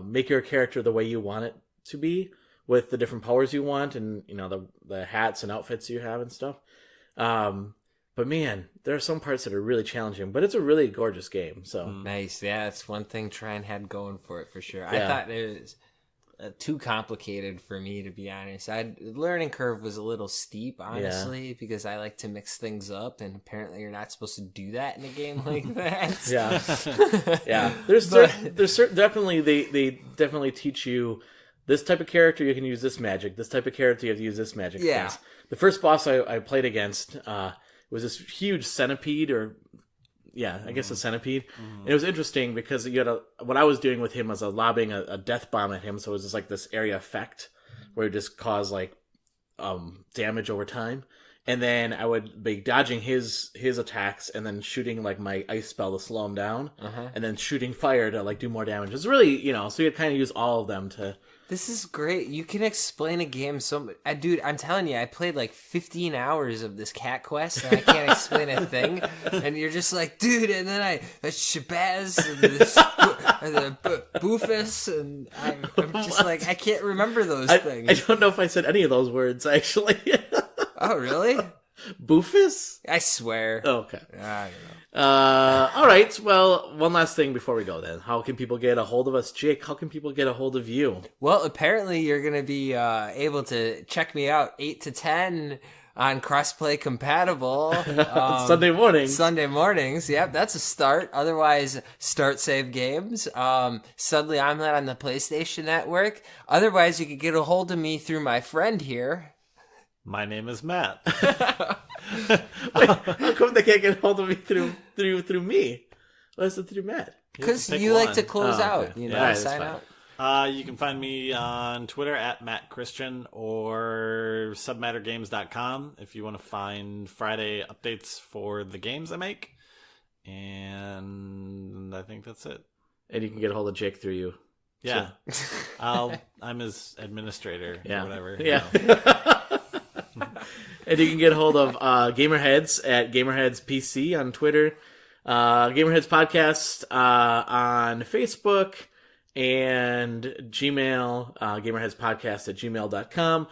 make your character the way you want it to be with the different powers you want and, the hats and outfits you have and stuff. But man, there are some parts that are really challenging, but it's a really gorgeous game. So nice. Yeah, it's one thing Trine had going for it for sure. Yeah. I thought it was too complicated for me, to be honest. The learning curve was a little steep, honestly, because I like to mix things up, and apparently you're not supposed to do that in a game like that. Yeah. There's definitely they definitely teach you this type of character you can use this magic. This type of character you have to use this magic. Yeah. Things. The first boss I played against was this huge centipede, I guess a centipede. And it was interesting because what I was doing with him was lobbing a death bomb at him, so it was just like this area effect where it just caused like damage over time. And then I would be dodging his attacks and then shooting like my ice spell to slow him down, and then shooting fire to like do more damage. It's really so you'd kind of use all of them to. This is great. You can explain a game dude, I'm telling you, I played like 15 hours of this cat quest and I can't explain a thing. And you're just like, dude, and then Shabazz and the Boofus, and I'm just like, I can't remember those things. I don't know if I said any of those words, actually. Oh, really? Boofus? I swear. Oh, okay. I don't know. All right. Well, one last thing before we go then. How can people get a hold of us? Jake, how can people get a hold of you? Well, apparently you're going to be able to check me out 8 to 10 on crossplay compatible. Sunday mornings. Sunday mornings. Yep, that's a start. Otherwise, Start Save Games. Suddenly I'm not on the PlayStation Network. Otherwise, you can get a hold of me through my friend here. My name is Matt. Wait, how come they can't get a hold of me through me? Why is it through Matt? Because you like to close out, okay. you know, Yeah, sign out. You can find me on Twitter at MattChristian or submattergames.com if you want to find Friday updates for the games I make. And I think that's it. And you can get a hold of Jake through you. Yeah. I'm his administrator or whatever. Yeah. And you can get a hold of Gamerheads at Gamerheads PC on Twitter, Gamerheads Podcast on Facebook, and Gmail, gamerheadspodcast at gmail.com.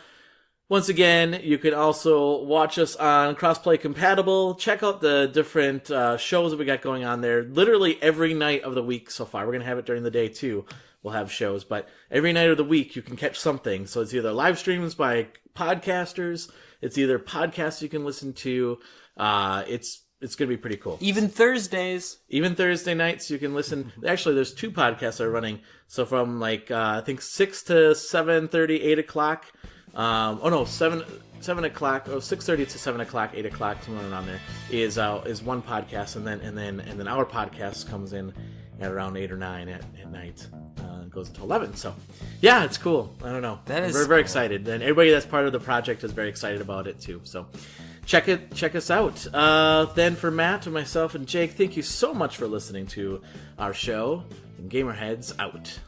Once again, you can also watch us on Crossplay Compatible. Check out the different shows that we got going on there. Literally every night of the week so far. We're going to have it during the day too. We'll have shows, but every night of the week you can catch something. So it's either live streams by podcasters, it's either podcasts you can listen to. It's going to be pretty cool. Even Thursdays. Even Thursday nights you can listen. Actually, there's 2 podcasts that are running. So from I think 6 to 7:30, 8 o'clock. 7 o'clock, 6:30 to 7 o'clock, 8 o'clock, somewhere around there is one podcast, and then our podcast comes in at around 8 or 9 at night. It goes until 11. So yeah, it's cool. I don't know. We're very excited, and everybody that's part of the project is very excited about it too. So check us out. Then for Matt and myself and Jake, thank you so much for listening to our show. And Gamerheads out.